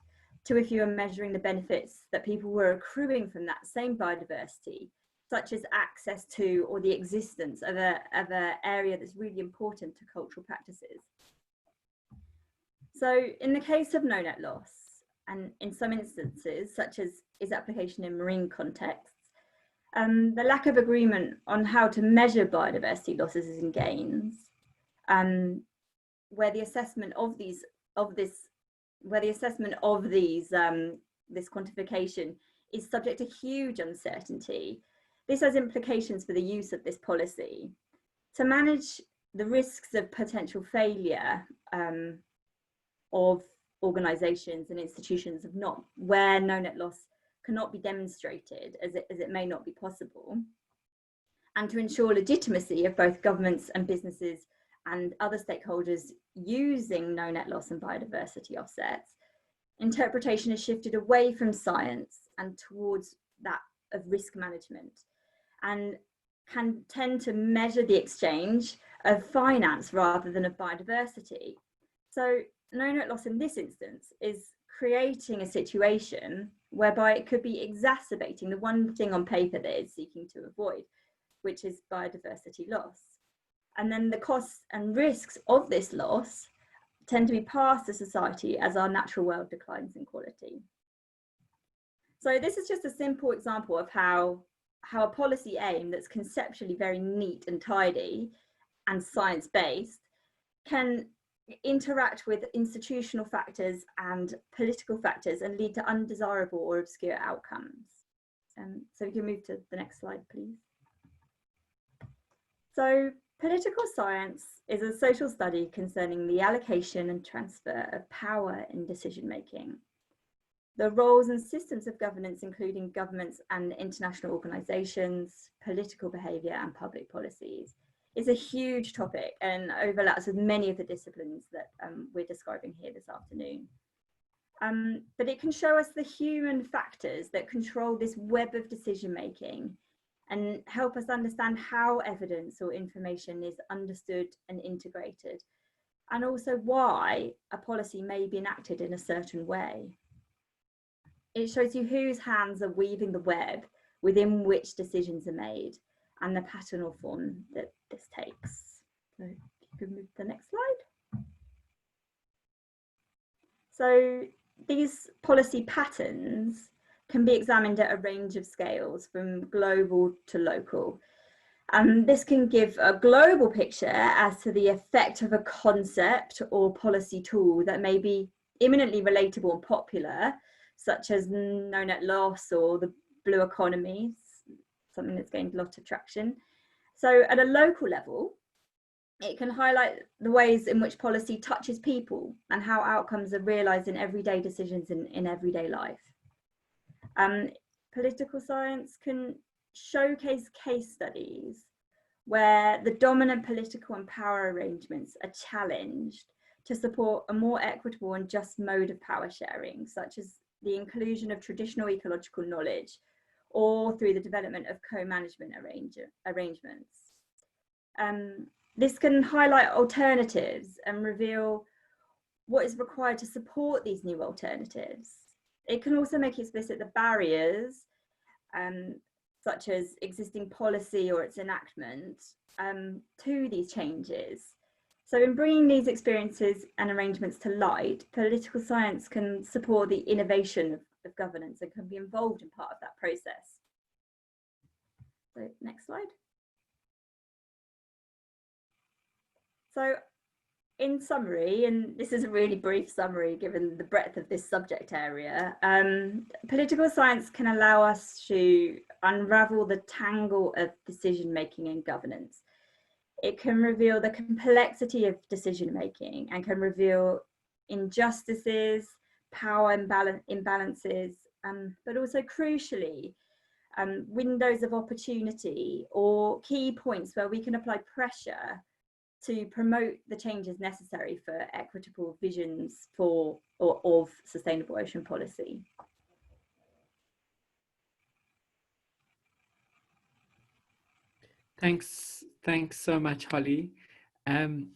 to if you were measuring the benefits that people were accruing from that same biodiversity, such as access to or the existence of an area that's really important to cultural practices. So in the case of no net loss, and in some instances, such as its application in marine contexts, the lack of agreement on how to measure biodiversity losses and gains, where the assessment of this quantification is subject to huge uncertainty. This has implications for the use of this policy. To manage the risks of potential failure of organisations and institutions where no net loss cannot be demonstrated, as it may not be possible, and to ensure legitimacy of both governments and businesses and other stakeholders using no net loss and biodiversity offsets, interpretation has shifted away from science and towards that of risk management, and can tend to measure the exchange of finance rather than of biodiversity. So no net loss in this instance is creating a situation whereby it could be exacerbating the one thing on paper that it's seeking to avoid, which is biodiversity loss. And then the costs and risks of this loss tend to be passed to society as our natural world declines in quality. So this is just a simple example of how a policy aim that's conceptually very neat and tidy and science-based can interact with institutional factors and political factors and lead to undesirable or obscure outcomes. So we can move to the next slide, please. So political science is a social study concerning the allocation and transfer of power in decision-making. The roles and systems of governance, including governments and international organisations, political behaviour and public policies, is a huge topic and overlaps with many of the disciplines that we're describing here this afternoon. But it can show us the human factors that control this web of decision-making and help us understand how evidence or information is understood and integrated, and also why a policy may be enacted in a certain way. It shows you whose hands are weaving the web within which decisions are made and the pattern or form that this takes. So if you could move to the next slide. So these policy patterns can be examined at a range of scales from global to local. This can give a global picture as to the effect of a concept or policy tool that may be imminently relatable and popular, such as no net loss or the blue economy, something that's gained a lot of traction. So at a local level, it can highlight the ways in which policy touches people and how outcomes are realised in everyday decisions in everyday life. Political science can showcase case studies where the dominant political and power arrangements are challenged to support a more equitable and just mode of power sharing, such as the inclusion of traditional ecological knowledge, or through the development of co-management arrangements. This can highlight alternatives and reveal what is required to support these new alternatives. It can also make explicit the barriers, such as existing policy or its enactment, to these changes. So in bringing these experiences and arrangements to light, political science can support the innovation of governance and can be involved in part of that process. So next slide. So in summary, and this is a really brief summary given the breadth of this subject area, political science can allow us to unravel the tangle of decision-making and governance. It can reveal the complexity of decision-making and can reveal injustices, power imbalances, but also crucially, windows of opportunity or key points where we can apply pressure to promote the changes necessary for equitable visions for or of sustainable ocean policy? Thanks so much, Holly. And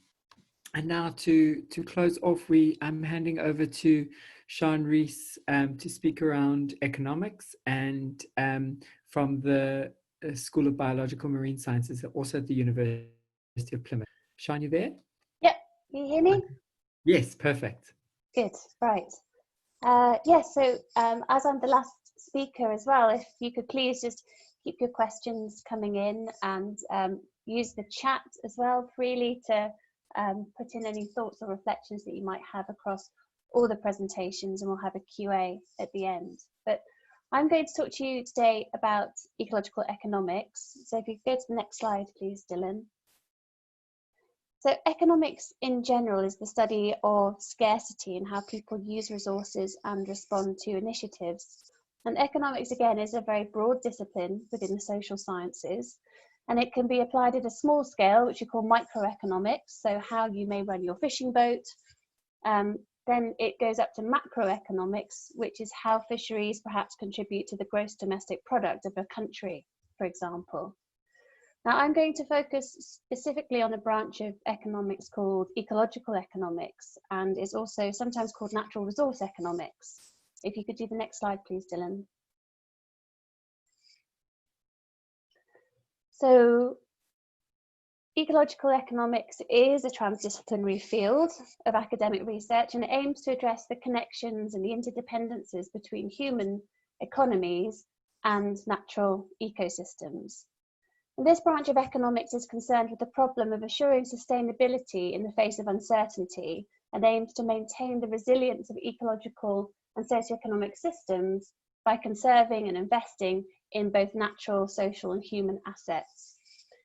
now to close off, I'm handing over to Sean Rees to speak around economics and from the School of Biological Marine Sciences, also at the University of Plymouth. Sean, you there? Yep. Can you hear me? Yes, perfect. Good. Right. Yes. So as I'm the last speaker as well, if you could please just keep your questions coming in and use the chat as well freely to put in any thoughts or reflections that you might have across all the presentations, and we'll have a QA at the end. But I'm going to talk to you today about ecological economics. So if you could go to the next slide, please, Dylan. So economics in general is the study of scarcity and how people use resources and respond to initiatives. And economics, again, is a very broad discipline within the social sciences, and it can be applied at a small scale, which we call microeconomics, so how you may run your fishing boat. Then it goes up to macroeconomics, which is how fisheries perhaps contribute to the gross domestic product of a country, for example. Now, I'm going to focus specifically on a branch of economics called ecological economics, and is also sometimes called natural resource economics. If you could do the next slide, please, Dylan. So, ecological economics is a transdisciplinary field of academic research, and it aims to address the connections and the interdependencies between human economies and natural ecosystems. And this branch of economics is concerned with the problem of assuring sustainability in the face of uncertainty, and aims to maintain the resilience of ecological and socioeconomic systems by conserving and investing in both natural, social and human assets.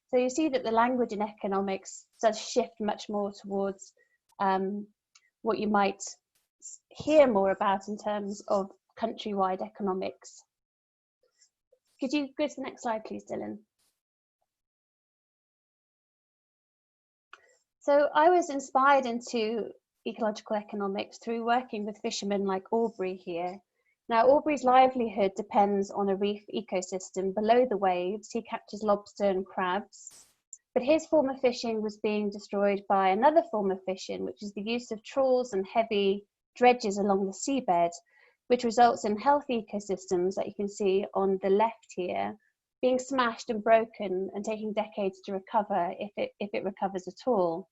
So you see that the language in economics does shift much more towards what you might hear more about in terms of countrywide economics. Could you go to the next slide, please, Dylan? So I was inspired into ecological economics through working with fishermen like Aubrey here. Now, Aubrey's livelihood depends on a reef ecosystem below the waves. He catches lobster and crabs, but his form of fishing was being destroyed by another form of fishing, which is the use of trawls and heavy dredges along the seabed, which results in healthy ecosystems that you can see on the left here, being smashed and broken and taking decades to recover if it recovers at all.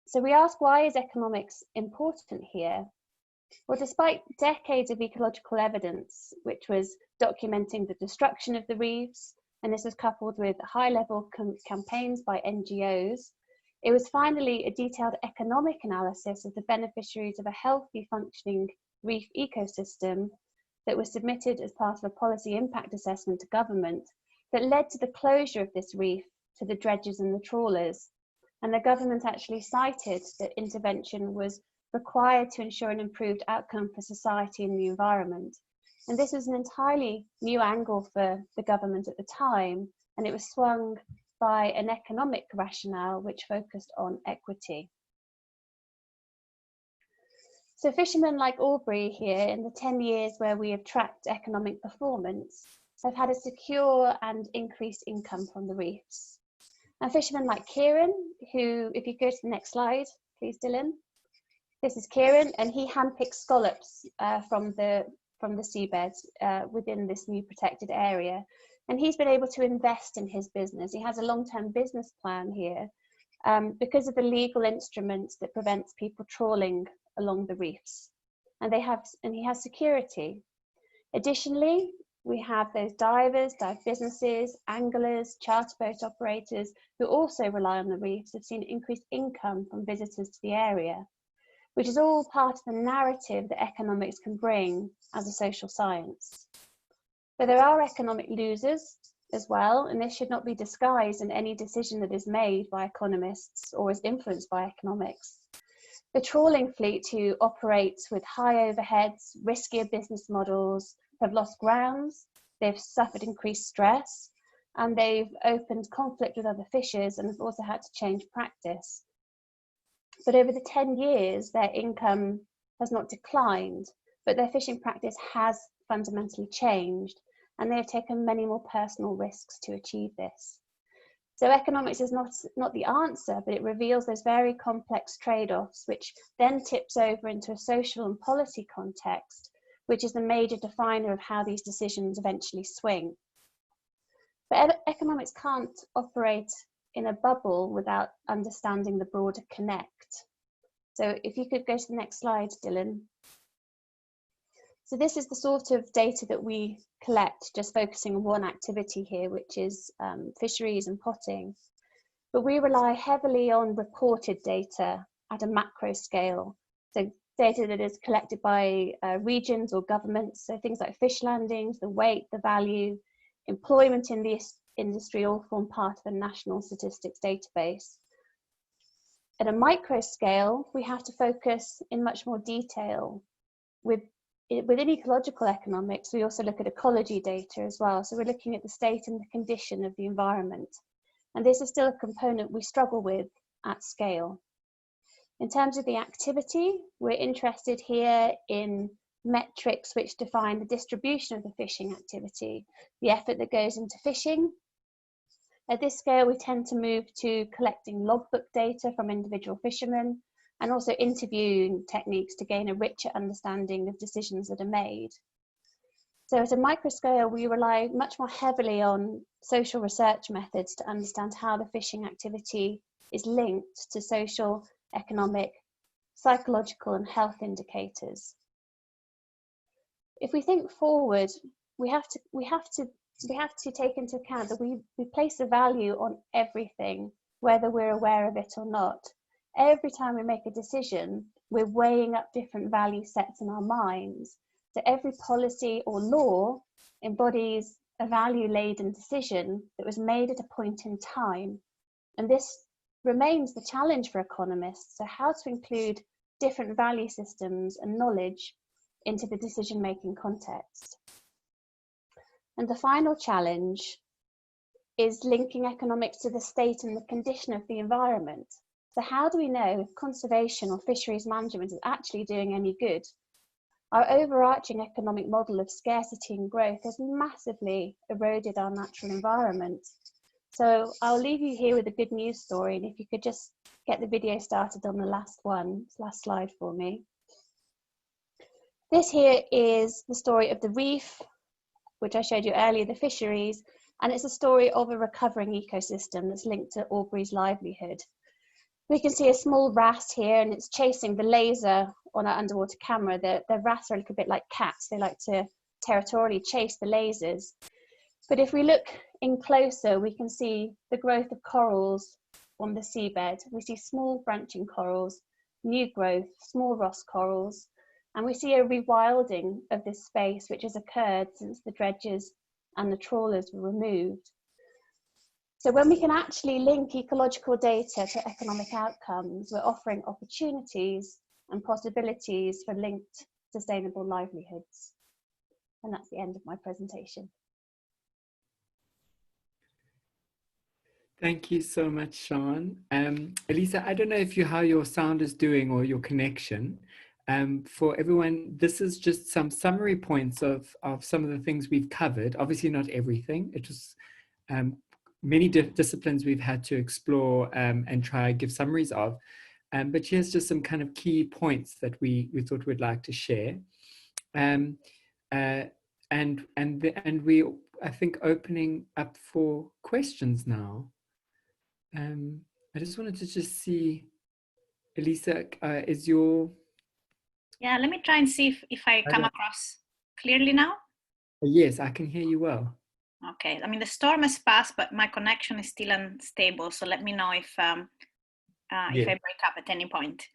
So we ask, why is economics important here? Well, despite decades of ecological evidence, which was documenting the destruction of the reefs, and this was coupled with high-level campaigns by NGOs, it was finally a detailed economic analysis of the beneficiaries of a healthy, functioning reef ecosystem that was submitted as part of a policy impact assessment to government that led to the closure of this reef to the dredgers and the trawlers. And the government actually cited that intervention was required to ensure an improved outcome for society and the environment. And this was an entirely new angle for the government at the time, and it was swung by an economic rationale which focused on equity. So fishermen like Aubrey here, in the 10 years where we have tracked economic performance, have had a secure and increased income from the reefs. And fishermen like Kieran, who, if you go to the next slide, please, Dylan. This is Kieran, and he handpicks scallops from the seabed within this new protected area. And he's been able to invest in his business. He has a long-term business plan here because of the legal instruments that prevents people trawling along the reefs. And he has security. Additionally, we have those divers, dive businesses, anglers, charter boat operators who also rely on the reefs, have seen increased income from visitors to the area, which is all part of the narrative that economics can bring as a social science. But there are economic losers as well, and this should not be disguised in any decision that is made by economists or is influenced by economics. The trawling fleet, who operates with high overheads, riskier business models, have lost grounds, they've suffered increased stress, and they've opened conflict with other fishers and have also had to change practice. But over the 10 years, their income has not declined, but their fishing practice has fundamentally changed, and they have taken many more personal risks to achieve this. So economics is not the answer, but it reveals those very complex trade-offs, which then tips over into a social and policy context, which is the major definer of how these decisions eventually swing. But economics can't operate in a bubble without understanding the broader connect. So if you could go to the next slide, Dylan. So this is the sort of data that we collect, just focusing on one activity here, which is fisheries and potting. But we rely heavily on reported data at a macro scale. So data that is collected by regions or governments. So things like fish landings, the weight, the value, employment in this industry all form part of a national statistics database. At a micro scale, we have to focus in much more detail. Within ecological economics, we also look at ecology data as well. So we're looking at the state and the condition of the environment. And this is still a component we struggle with at scale. In terms of the activity, we're interested here in metrics which define the distribution of the fishing activity, the effort that goes into fishing. At this scale, we tend to move to collecting logbook data from individual fishermen and also interviewing techniques to gain a richer understanding of decisions that are made. So at a micro scale, we rely much more heavily on social research methods to understand how the fishing activity is linked to social, economic, psychological, and health indicators. If we think forward, we have to take into account that we place a value on everything, whether we're aware of it or not. Every time we make a decision, we're weighing up different value sets in our minds. So every policy or law embodies a value-laden decision that was made at a point in time. And this remains the challenge for economists. So how to include different value systems and knowledge into the decision-making context. And the final challenge is linking economics to the state and the condition of the environment. So how do we know if conservation or fisheries management is actually doing any good? Our overarching economic model of scarcity and growth has massively eroded our natural environment. So I'll leave you here with a good news story, and if you could just get the video started on the last slide for me. This here is the story of the reef, which I showed you earlier, the fisheries, and it's a story of a recovering ecosystem that's linked to Aubrey's livelihood. We can see a small wrasse here, and it's chasing the laser on our underwater camera. The wrasse are a little bit like cats. They like to territorially chase the lasers. But if we look in closer, we can see the growth of corals on the seabed. We see small branching corals, new growth, small Ross corals, and we see a rewilding of this space which has occurred since the dredges and the trawlers were removed. So when we can actually link ecological data to economic outcomes, we're offering opportunities and possibilities for linked sustainable livelihoods. And that's the end of my presentation. Thank you so much, Sean. Elisa, I don't know how your sound is doing or your connection. For everyone, this is just some summary points of some of the things we've covered. Obviously not everything. It was many disciplines we've had to explore and try and give summaries of. But here's just some kind of key points that we thought we'd like to share. And we, I think, opening up for questions now. I just wanted to just see, Elisa, is your... Yeah, let me try and see if I come across clearly now. Yes, I can hear you well. Okay, I mean, the storm has passed, but my connection is still unstable. So let me know if I break up at any point.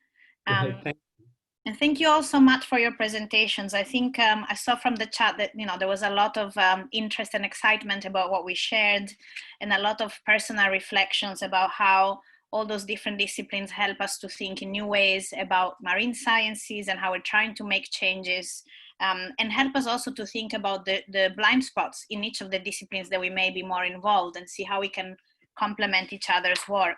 And thank you all so much for your presentations. I think I saw from the chat that, there was a lot of interest and excitement about what we shared, and a lot of personal reflections about how all those different disciplines help us to think in new ways about marine sciences and how we're trying to make changes and help us also to think about the blind spots in each of the disciplines that we may be more involved, and see how we can complement each other's work.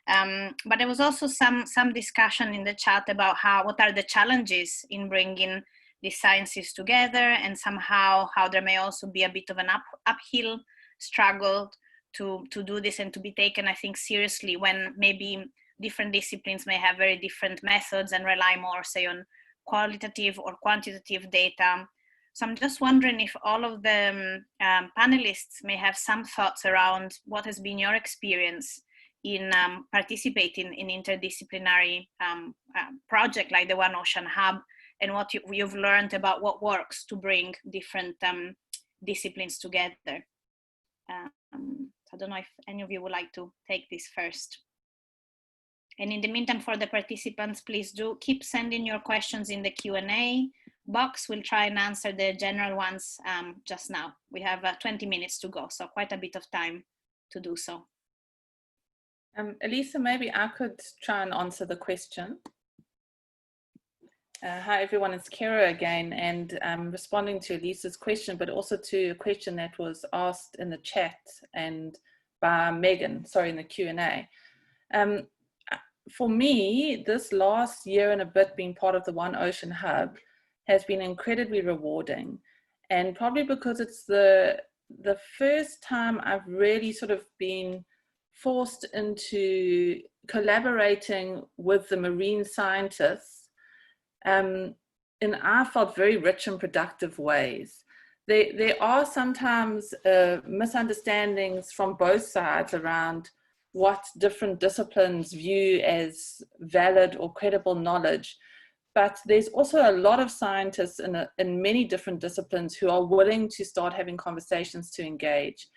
But there was also some discussion in the chat about what are the challenges in bringing these sciences together, and somehow how there may also be a bit of an uphill struggle to do this and to be taken, I think, seriously, when maybe different disciplines may have very different methods and rely more, say, on qualitative or quantitative data. So I'm just wondering if all of the panelists may have some thoughts around what has been your experience in participating in interdisciplinary project like the One Ocean Hub, and what you've learned about what works to bring different disciplines together. I don't know if any of you would like to take this first. And in the meantime, for the participants, please do keep sending your questions in the Q&A box. We'll try and answer the general ones just now. We have 20 minutes to go, so quite a bit of time to do so. Elisa, maybe I could try and answer the question. Hi everyone, it's Kira again, and I'm responding to Elisa's question, but also to a question that was asked in the chat and by Megan, sorry, in the Q&A. For me, this last year and a bit being part of the One Ocean Hub has been incredibly rewarding, and probably because it's the first time I've really sort of been forced into collaborating with the marine scientists in, I felt, very rich and productive ways. There are sometimes misunderstandings from both sides around what different disciplines view as valid or credible knowledge. But there's also a lot of scientists in many different disciplines who are willing to start having conversations to engage.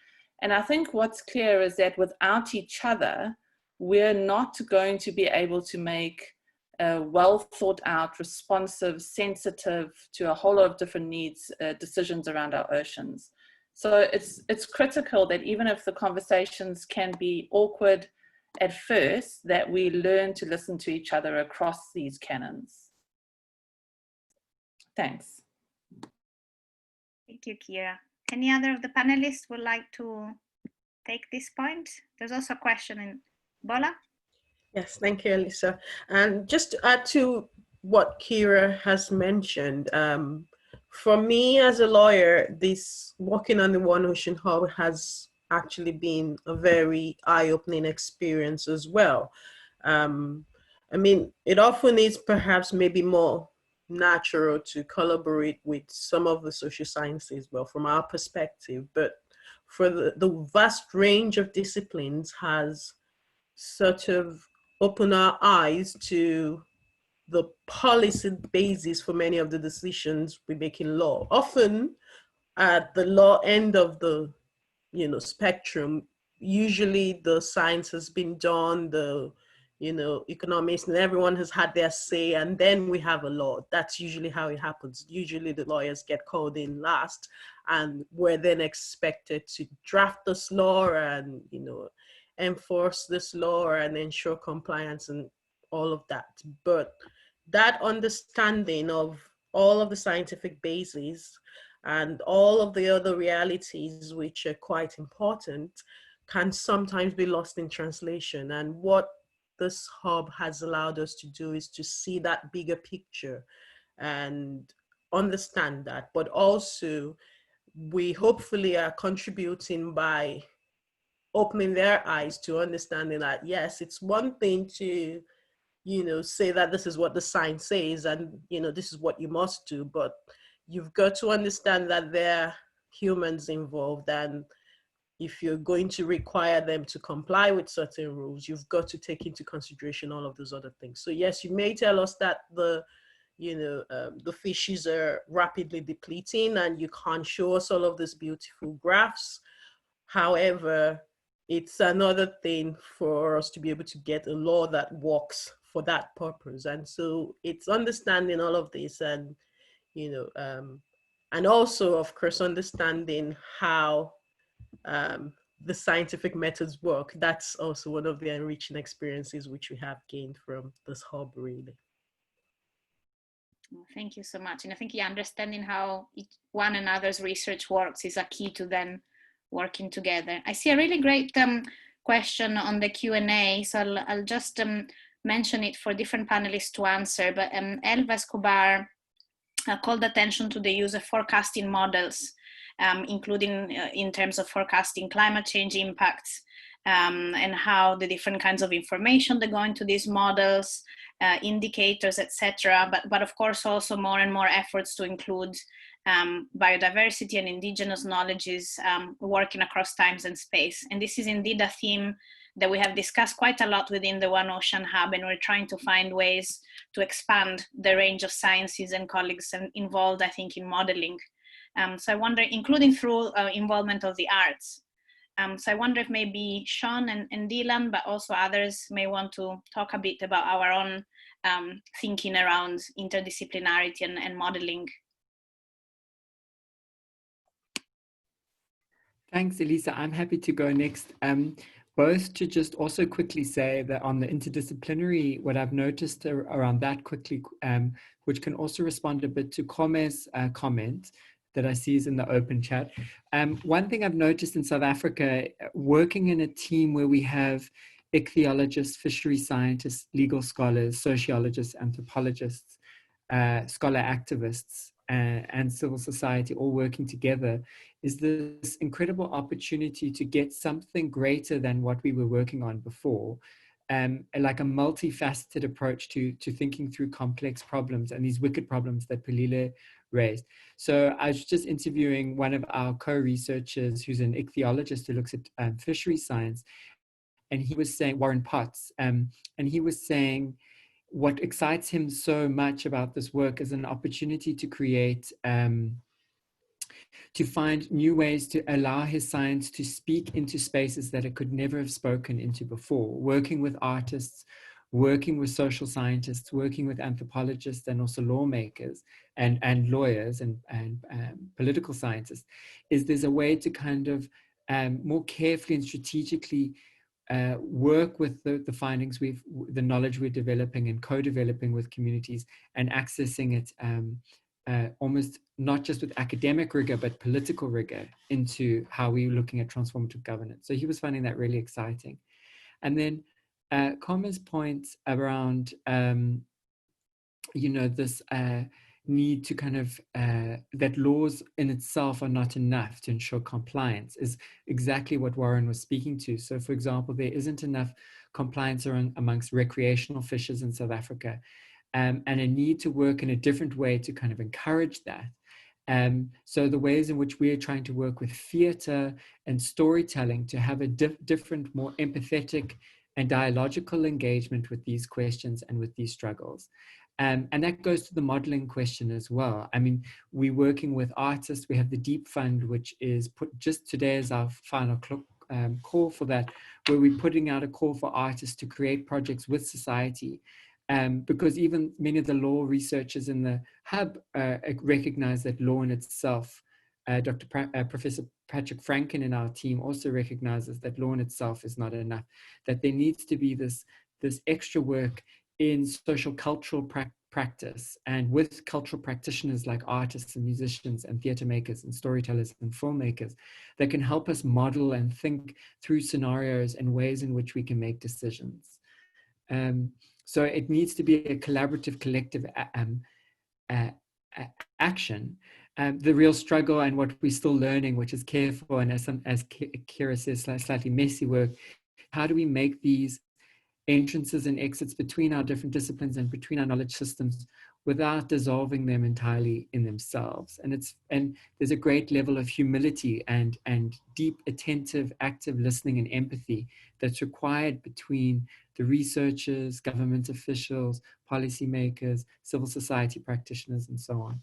And I think what's clear is that without each other, we're not going to be able to make well thought out, responsive, sensitive to a whole lot of different needs, decisions around our oceans. So it's critical that even if the conversations can be awkward at first, that we learn to listen to each other across these canons. Thanks. Thank you, Kira. Any other of the panelists would like to take this point? There's also a question in Bola. Yes, thank you, Elisa. And just to add to what Kira has mentioned, for me as a lawyer, this working on the One Ocean Hub has actually been a very eye-opening experience as well. I mean, it often is perhaps maybe more natural to collaborate with some of the social sciences, well, from our perspective, but for the vast range of disciplines has sort of opened our eyes to the policy basis for many of the decisions we make in law. Often at the law end of the spectrum, usually the science has been done, the economists and everyone has had their say, and then we have a law. That's usually how it happens. Usually the lawyers get called in last, and we're then expected to draft this law and enforce this law and ensure compliance and all of that. But that understanding of all of the scientific bases and all of the other realities which are quite important can sometimes be lost in translation. And what this hub has allowed us to do is to see that bigger picture and understand that, but also we hopefully are contributing by opening their eyes to understanding that, yes, it's one thing to, say that this is what the science says and, this is what you must do, but you've got to understand that there are humans involved, and if you're going to require them to comply with certain rules, you've got to take into consideration all of those other things. So yes, you may tell us that the fishes are rapidly depleting and you can't show us all of these beautiful graphs. However, it's another thing for us to be able to get a law that works for that purpose. And so it's understanding all of this and, and also, of course, understanding how the scientific methods work. That's also one of the enriching experiences which we have gained from this hub, really. Well, thank you so much. And I think understanding how one another's research works is a key to then working together. I see a really great question on the Q&A, so I'll just mention it for different panelists to answer. But Elva Escobar called attention to the use of forecasting models, including in terms of forecasting climate change impacts, and how the different kinds of information that go into these models, indicators, etc. But of course also more and more efforts to include biodiversity and indigenous knowledges working across times and space. And this is indeed a theme that we have discussed quite a lot within the One Ocean Hub, and we're trying to find ways to expand the range of sciences and colleagues involved, I think, in modeling. So I wonder, including through involvement of the arts. So I wonder if maybe Sean and Dylan, but also others may want to talk a bit about our own thinking around interdisciplinarity and modeling. Thanks, Elisa. I'm happy to go next. Both to just also quickly say that on the interdisciplinary, what I've noticed around that quickly, which can also respond a bit to Kome's comment that I see is in the open chat. One thing I've noticed in South Africa, working in a team where we have ichthyologists, fishery scientists, legal scholars, sociologists, anthropologists, scholar activists, and civil society all working together, is this incredible opportunity to get something greater than what we were working on before, like a multifaceted approach to thinking through complex problems and these wicked problems that Pelile raised. So I was just interviewing one of our co-researchers who's an ichthyologist who looks at fishery science, and he was saying, Warren Potts, and he was saying, what excites him so much about this work is an opportunity to create, to find new ways to allow his science to speak into spaces that it could never have spoken into before, working with artists, working with social scientists, working with anthropologists and also lawmakers and lawyers and political scientists, is there's a way to kind of more carefully and strategically work with the findings the knowledge we're developing and co-developing with communities and accessing it almost not just with academic rigor, but political rigor into how we're looking at transformative governance. So he was finding that really exciting. And then Kome's points around, this need to kind of, that laws in itself are not enough to ensure compliance is exactly what Warren was speaking to. So for example, there isn't enough compliance amongst recreational fishers in South Africa, and a need to work in a different way to kind of encourage that. So the ways in which we're trying to work with theatre and storytelling to have a different, more empathetic and dialogical engagement with these questions and with these struggles. And that goes to the modeling question as well. I mean, we're working with artists. We have the Deep Fund, which is put just today as our final call for that, where we're putting out a call for artists to create projects with society. Because even many of the law researchers in the hub recognize that law in itself, Professor Patrick Franken in our team also recognizes that law in itself is not enough, that there needs to be this extra work in social cultural practice and with cultural practitioners like artists and musicians and theatre makers and storytellers and filmmakers that can help us model and think through scenarios and ways in which we can make decisions. So it needs to be a collaborative, collective action. The real struggle and what we're still learning, which is careful and as Kira says, slightly messy work, how do we make these entrances and exits between our different disciplines and between our knowledge systems without dissolving them entirely in themselves? And there's a great level of humility and deep, attentive, active listening and empathy that's required between the researchers, government officials, policymakers, civil society practitioners, and so on.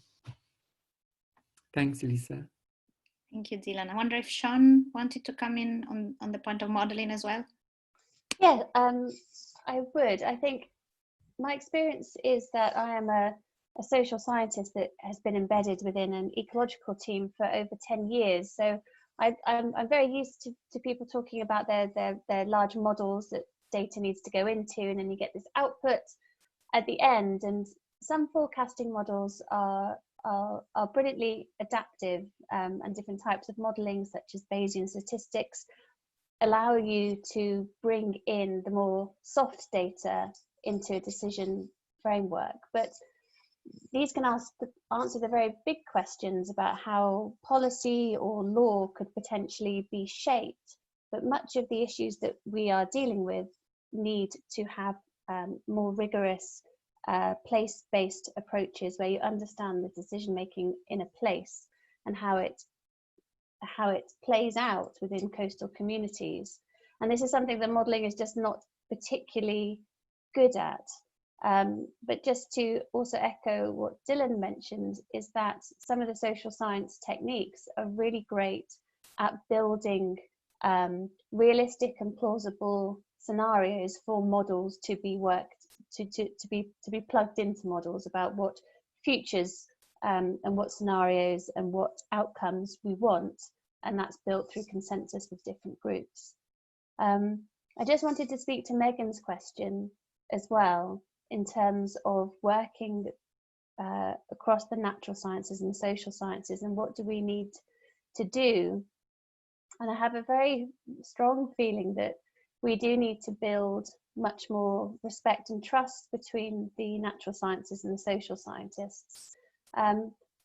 Thanks, Elisa. Thank you, Dylan. I wonder if Sean wanted to come in on the point of modeling as well. Yeah, I would. I think my experience is that I am a social scientist that has been embedded within an ecological team for over 10 years. So I'm very used to people talking about their large models that data needs to go into, and then you get this output at the end. And some forecasting models are brilliantly adaptive, and different types of modelling, such as Bayesian statistics, allow you to bring in the more soft data into a decision framework. But these can answer the very big questions about how policy or law could potentially be shaped. But much of the issues that we are dealing with need to have more rigorous place-based approaches, where you understand the decision-making in a place and how it plays out within coastal communities. And this is something that modelling is just not particularly good at. But just to also echo what Dylan mentioned, is that some of the social science techniques are really great at building realistic and plausible scenarios for models to be worked, to be plugged into models about what futures and what scenarios and what outcomes we want, and that's built through consensus with different groups. I just wanted to speak to Megan's question as well, in terms of working across the natural sciences and the social sciences, and what do we need to do. And I have a very strong feeling that we do need to build much more respect and trust between the natural sciences and the social scientists,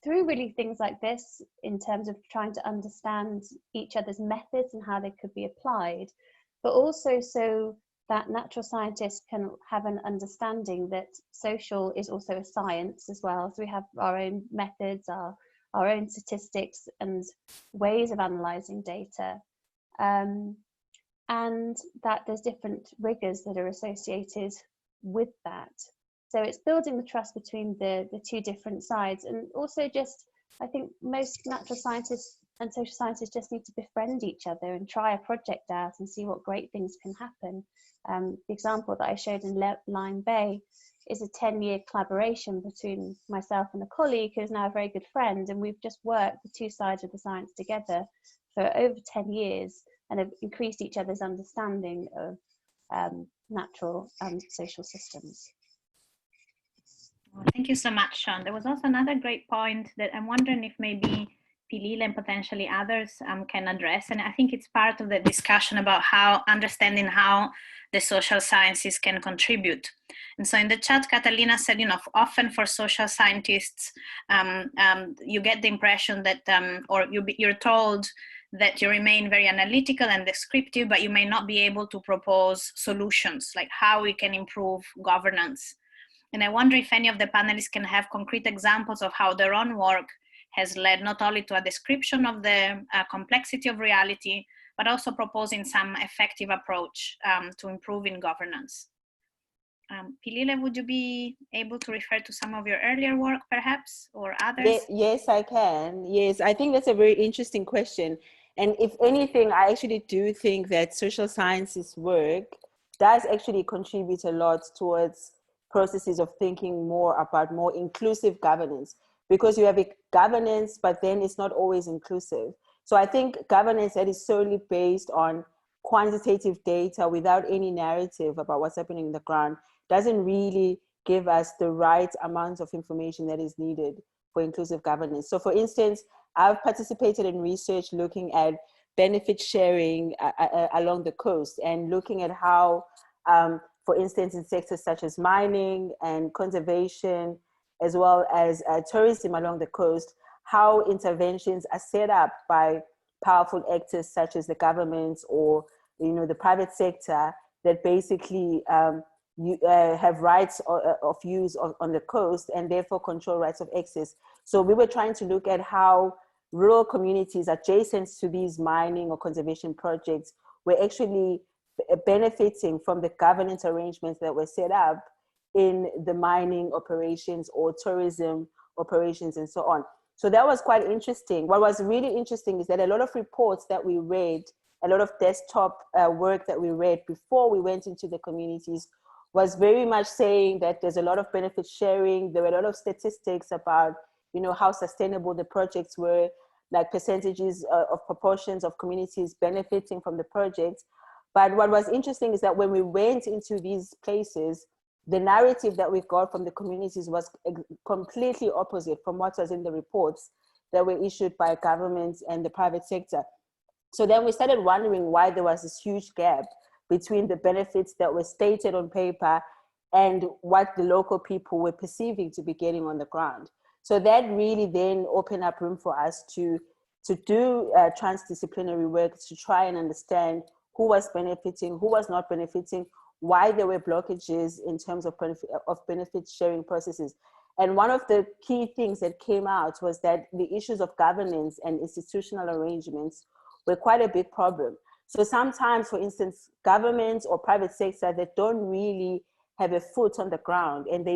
through really things like this, in terms of trying to understand each other's methods and how they could be applied, but also so that natural scientists can have an understanding that social is also a science as well. So we have our own methods, our own statistics and ways of analysing data, and that there's different rigours that are associated with that. So it's building the trust between the two different sides, and also just, I think most natural scientists and social scientists just need to befriend each other and try a project out and see what great things can happen. The example that I showed in Lyme Bay is a 10-year collaboration between myself and a colleague who is now a very good friend, and we've just worked the two sides of the science together for over 10 years and have increased each other's understanding of natural and social systems. Well, thank you so much, Sean. There was also another great point that I'm wondering if maybe Pilil and potentially others can address, and I think it's part of the discussion about how understanding how the social sciences can contribute. And so in the chat, Catalina said, often for social scientists, you get the impression that, or you're told that you remain very analytical and descriptive, but you may not be able to propose solutions, like how we can improve governance. And I wonder if any of the panelists can have concrete examples of how their own work has led not only to a description of the complexity of reality, but also proposing some effective approach to improving governance. Pilile, would you be able to refer to some of your earlier work, perhaps, or others? Yes, I can. Yes, I think that's a very interesting question. And if anything, I actually do think that social sciences work does actually contribute a lot towards processes of thinking more about more inclusive governance, because you have a governance, but then it's not always inclusive. So I think governance that is solely based on quantitative data without any narrative about what's happening on the ground doesn't really give us the right amount of information that is needed for inclusive governance. So for instance, I've participated in research looking at benefit sharing along the coast, and looking at how, for instance, in sectors such as mining and conservation, as well as tourism along the coast, how interventions are set up by powerful actors such as the governments or the private sector that basically have rights of use on the coast and therefore control rights of access. So we were trying to look at how rural communities adjacent to these mining or conservation projects were actually benefiting from the governance arrangements that were set up in the mining operations or tourism operations and so on. So that was quite interesting. What was really interesting is that a lot of reports that we read, a lot of desktop work that we read before we went into the communities was very much saying that there's a lot of benefit sharing. There were a lot of statistics about, how sustainable the projects were, like percentages of proportions of communities benefiting from the projects. But what was interesting is that when we went into these places, the narrative that we got from the communities was completely opposite from what was in the reports that were issued by governments and the private sector. So then we started wondering why there was this huge gap between the benefits that were stated on paper and what the local people were perceiving to be getting on the ground. So that really then opened up room for us to do transdisciplinary work to try and understand who was benefiting, who was not benefiting, why there were blockages in terms of benefit sharing processes. And one of the key things that came out was that the issues of governance and institutional arrangements were quite a big problem. So sometimes, for instance, governments or private sector that don't really have a foot on the ground and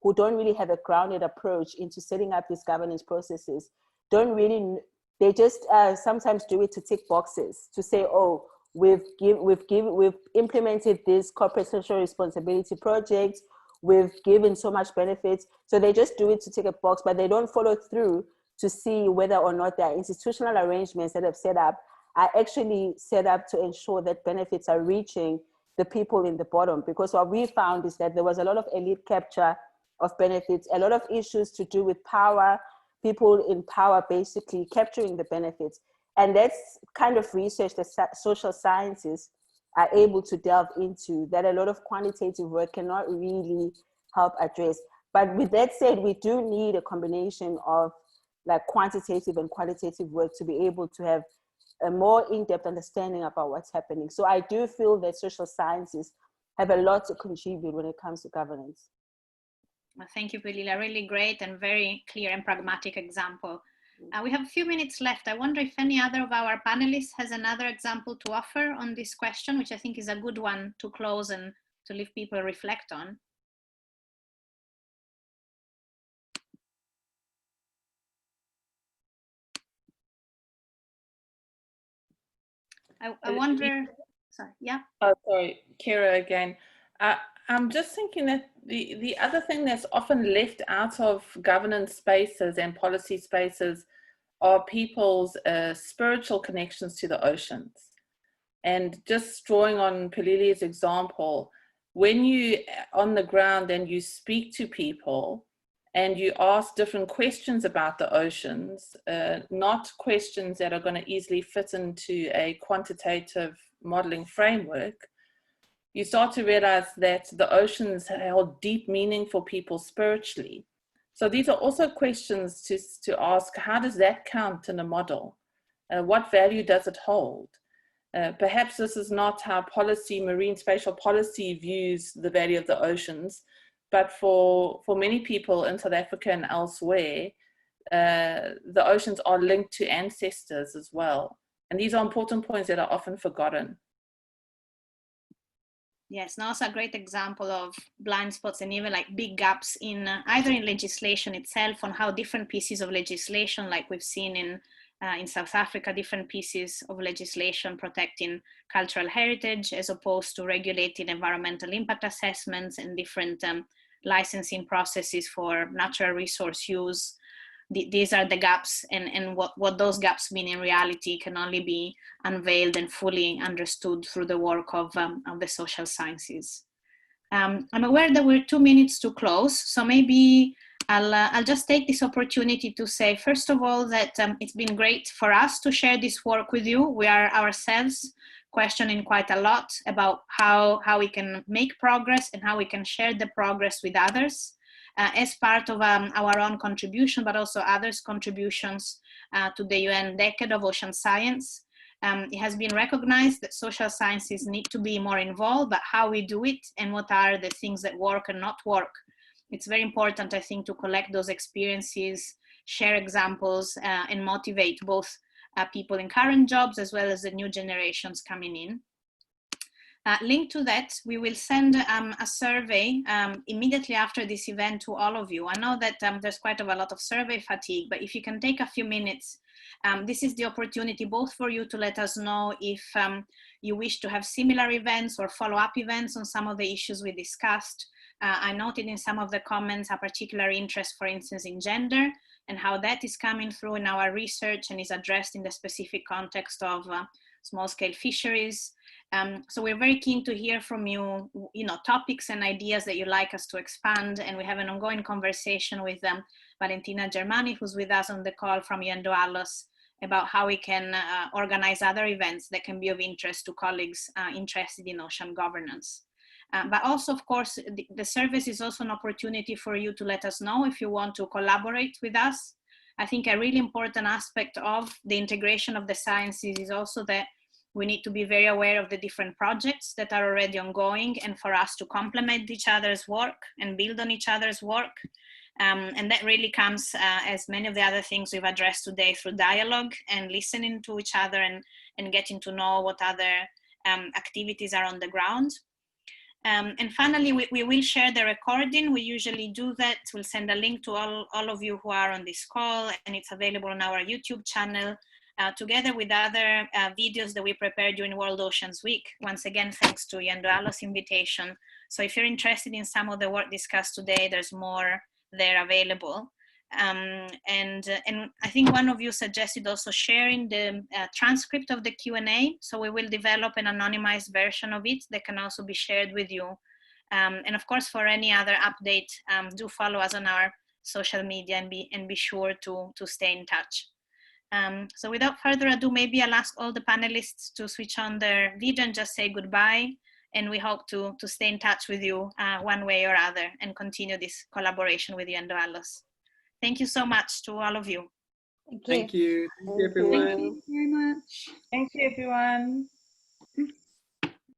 who don't really have a grounded approach into setting up these governance processes, they just sometimes do it to tick boxes, to say, oh, we've implemented this corporate social responsibility project, we've given so much benefits. So they just do it to tick a box, but they don't follow through to see whether or not their institutional arrangements that have set up are actually set up to ensure that benefits are reaching the people in the bottom. Because what we found is that there was a lot of elite capture of benefits, a lot of issues to do with power, people in power basically capturing the benefits. And that's kind of research that social sciences are able to delve into, that a lot of quantitative work cannot really help address. But with that said, we do need a combination of like quantitative and qualitative work to be able to have a more in-depth understanding about what's happening. So I do feel that social sciences have a lot to contribute when it comes to governance. Well, thank you, Pilila. Really great and very clear and pragmatic example. We have a few minutes left. I wonder if any other of our panelists has another example to offer on this question, which I think is a good one to close and to leave people reflect on. I wonder, sorry, yeah. Oh, sorry, Kira again. I'm just thinking that the other thing that's often left out of governance spaces and policy spaces are people's spiritual connections to the oceans. And just drawing on Pilili's example, when you on the ground and you speak to people and you ask different questions about the oceans, not questions that are going to easily fit into a quantitative modeling framework, you start to realize that the oceans hold deep meaning for people spiritually. So these are also questions to ask, how does that count in a model? What value does it hold? Perhaps this is not how policy, marine spatial policy views the value of the oceans, but for many people in South Africa and elsewhere, the oceans are linked to ancestors as well. And these are important points that are often forgotten. Yes, now it's a great example of blind spots and even like big gaps in either in legislation itself, on how different pieces of legislation, like we've seen in South Africa, different pieces of legislation protecting cultural heritage as opposed to regulating environmental impact assessments and different licensing processes for natural resource use. These are the gaps, and what those gaps mean in reality can only be unveiled and fully understood through the work of the social sciences. I'm aware that we're 2 minutes to close, so maybe I'll just take this opportunity to say, first of all, that it's been great for us to share this work with you. We are ourselves questioning quite a lot about how we can make progress and how we can share the progress with others. As part of our own contribution, but also others' contributions to the UN Decade of Ocean Science. It has been recognized that social sciences need to be more involved, but how we do it and what are the things that work and not work. It's very important, I think, to collect those experiences, share examples, and motivate both people in current jobs as well as the new generations coming in. Linked to that, we will send a survey immediately after this event to all of you. I know that there's quite a lot of survey fatigue, but if you can take a few minutes, this is the opportunity both for you to let us know if you wish to have similar events or follow-up events on some of the issues we discussed. I noted in some of the comments a particular interest, for instance, in gender and how that is coming through in our research and is addressed in the specific context of small-scale fisheries. So we're very keen to hear from you, topics and ideas that you'd like us to expand. And we have an ongoing conversation with Valentina Germani, who's with us on the call from Yendoalos, about how we can organize other events that can be of interest to colleagues interested in ocean governance. But also, of course, the service is also an opportunity for you to let us know if you want to collaborate with us. I think a really important aspect of the integration of the sciences is also that we need to be very aware of the different projects that are already ongoing, and for us to complement each other's work and build on each other's work. And that really comes, as many of the other things we've addressed today, through dialogue and listening to each other and getting to know what other activities are on the ground. And finally, we will share the recording. We usually do that. We'll send a link to all of you who are on this call, and it's available on our YouTube channel, together with other videos that we prepared during World Oceans Week. Once again, thanks to Yendoalos' invitation. So if you're interested in some of the work discussed today, there's more there available. And I think one of you suggested also sharing the transcript of the Q&A. So we will develop an anonymized version of it that can also be shared with you. And of course, for any other update, do follow us on our social media and be sure to stay in touch. So without further ado, maybe I'll ask all the panelists to switch on their video and just say goodbye. And we hope to stay in touch with you one way or other and continue this collaboration with Yendoalos. Thank you so much to all of you. Thank you. Thank you, everyone. Thank you very much. Thank you, everyone.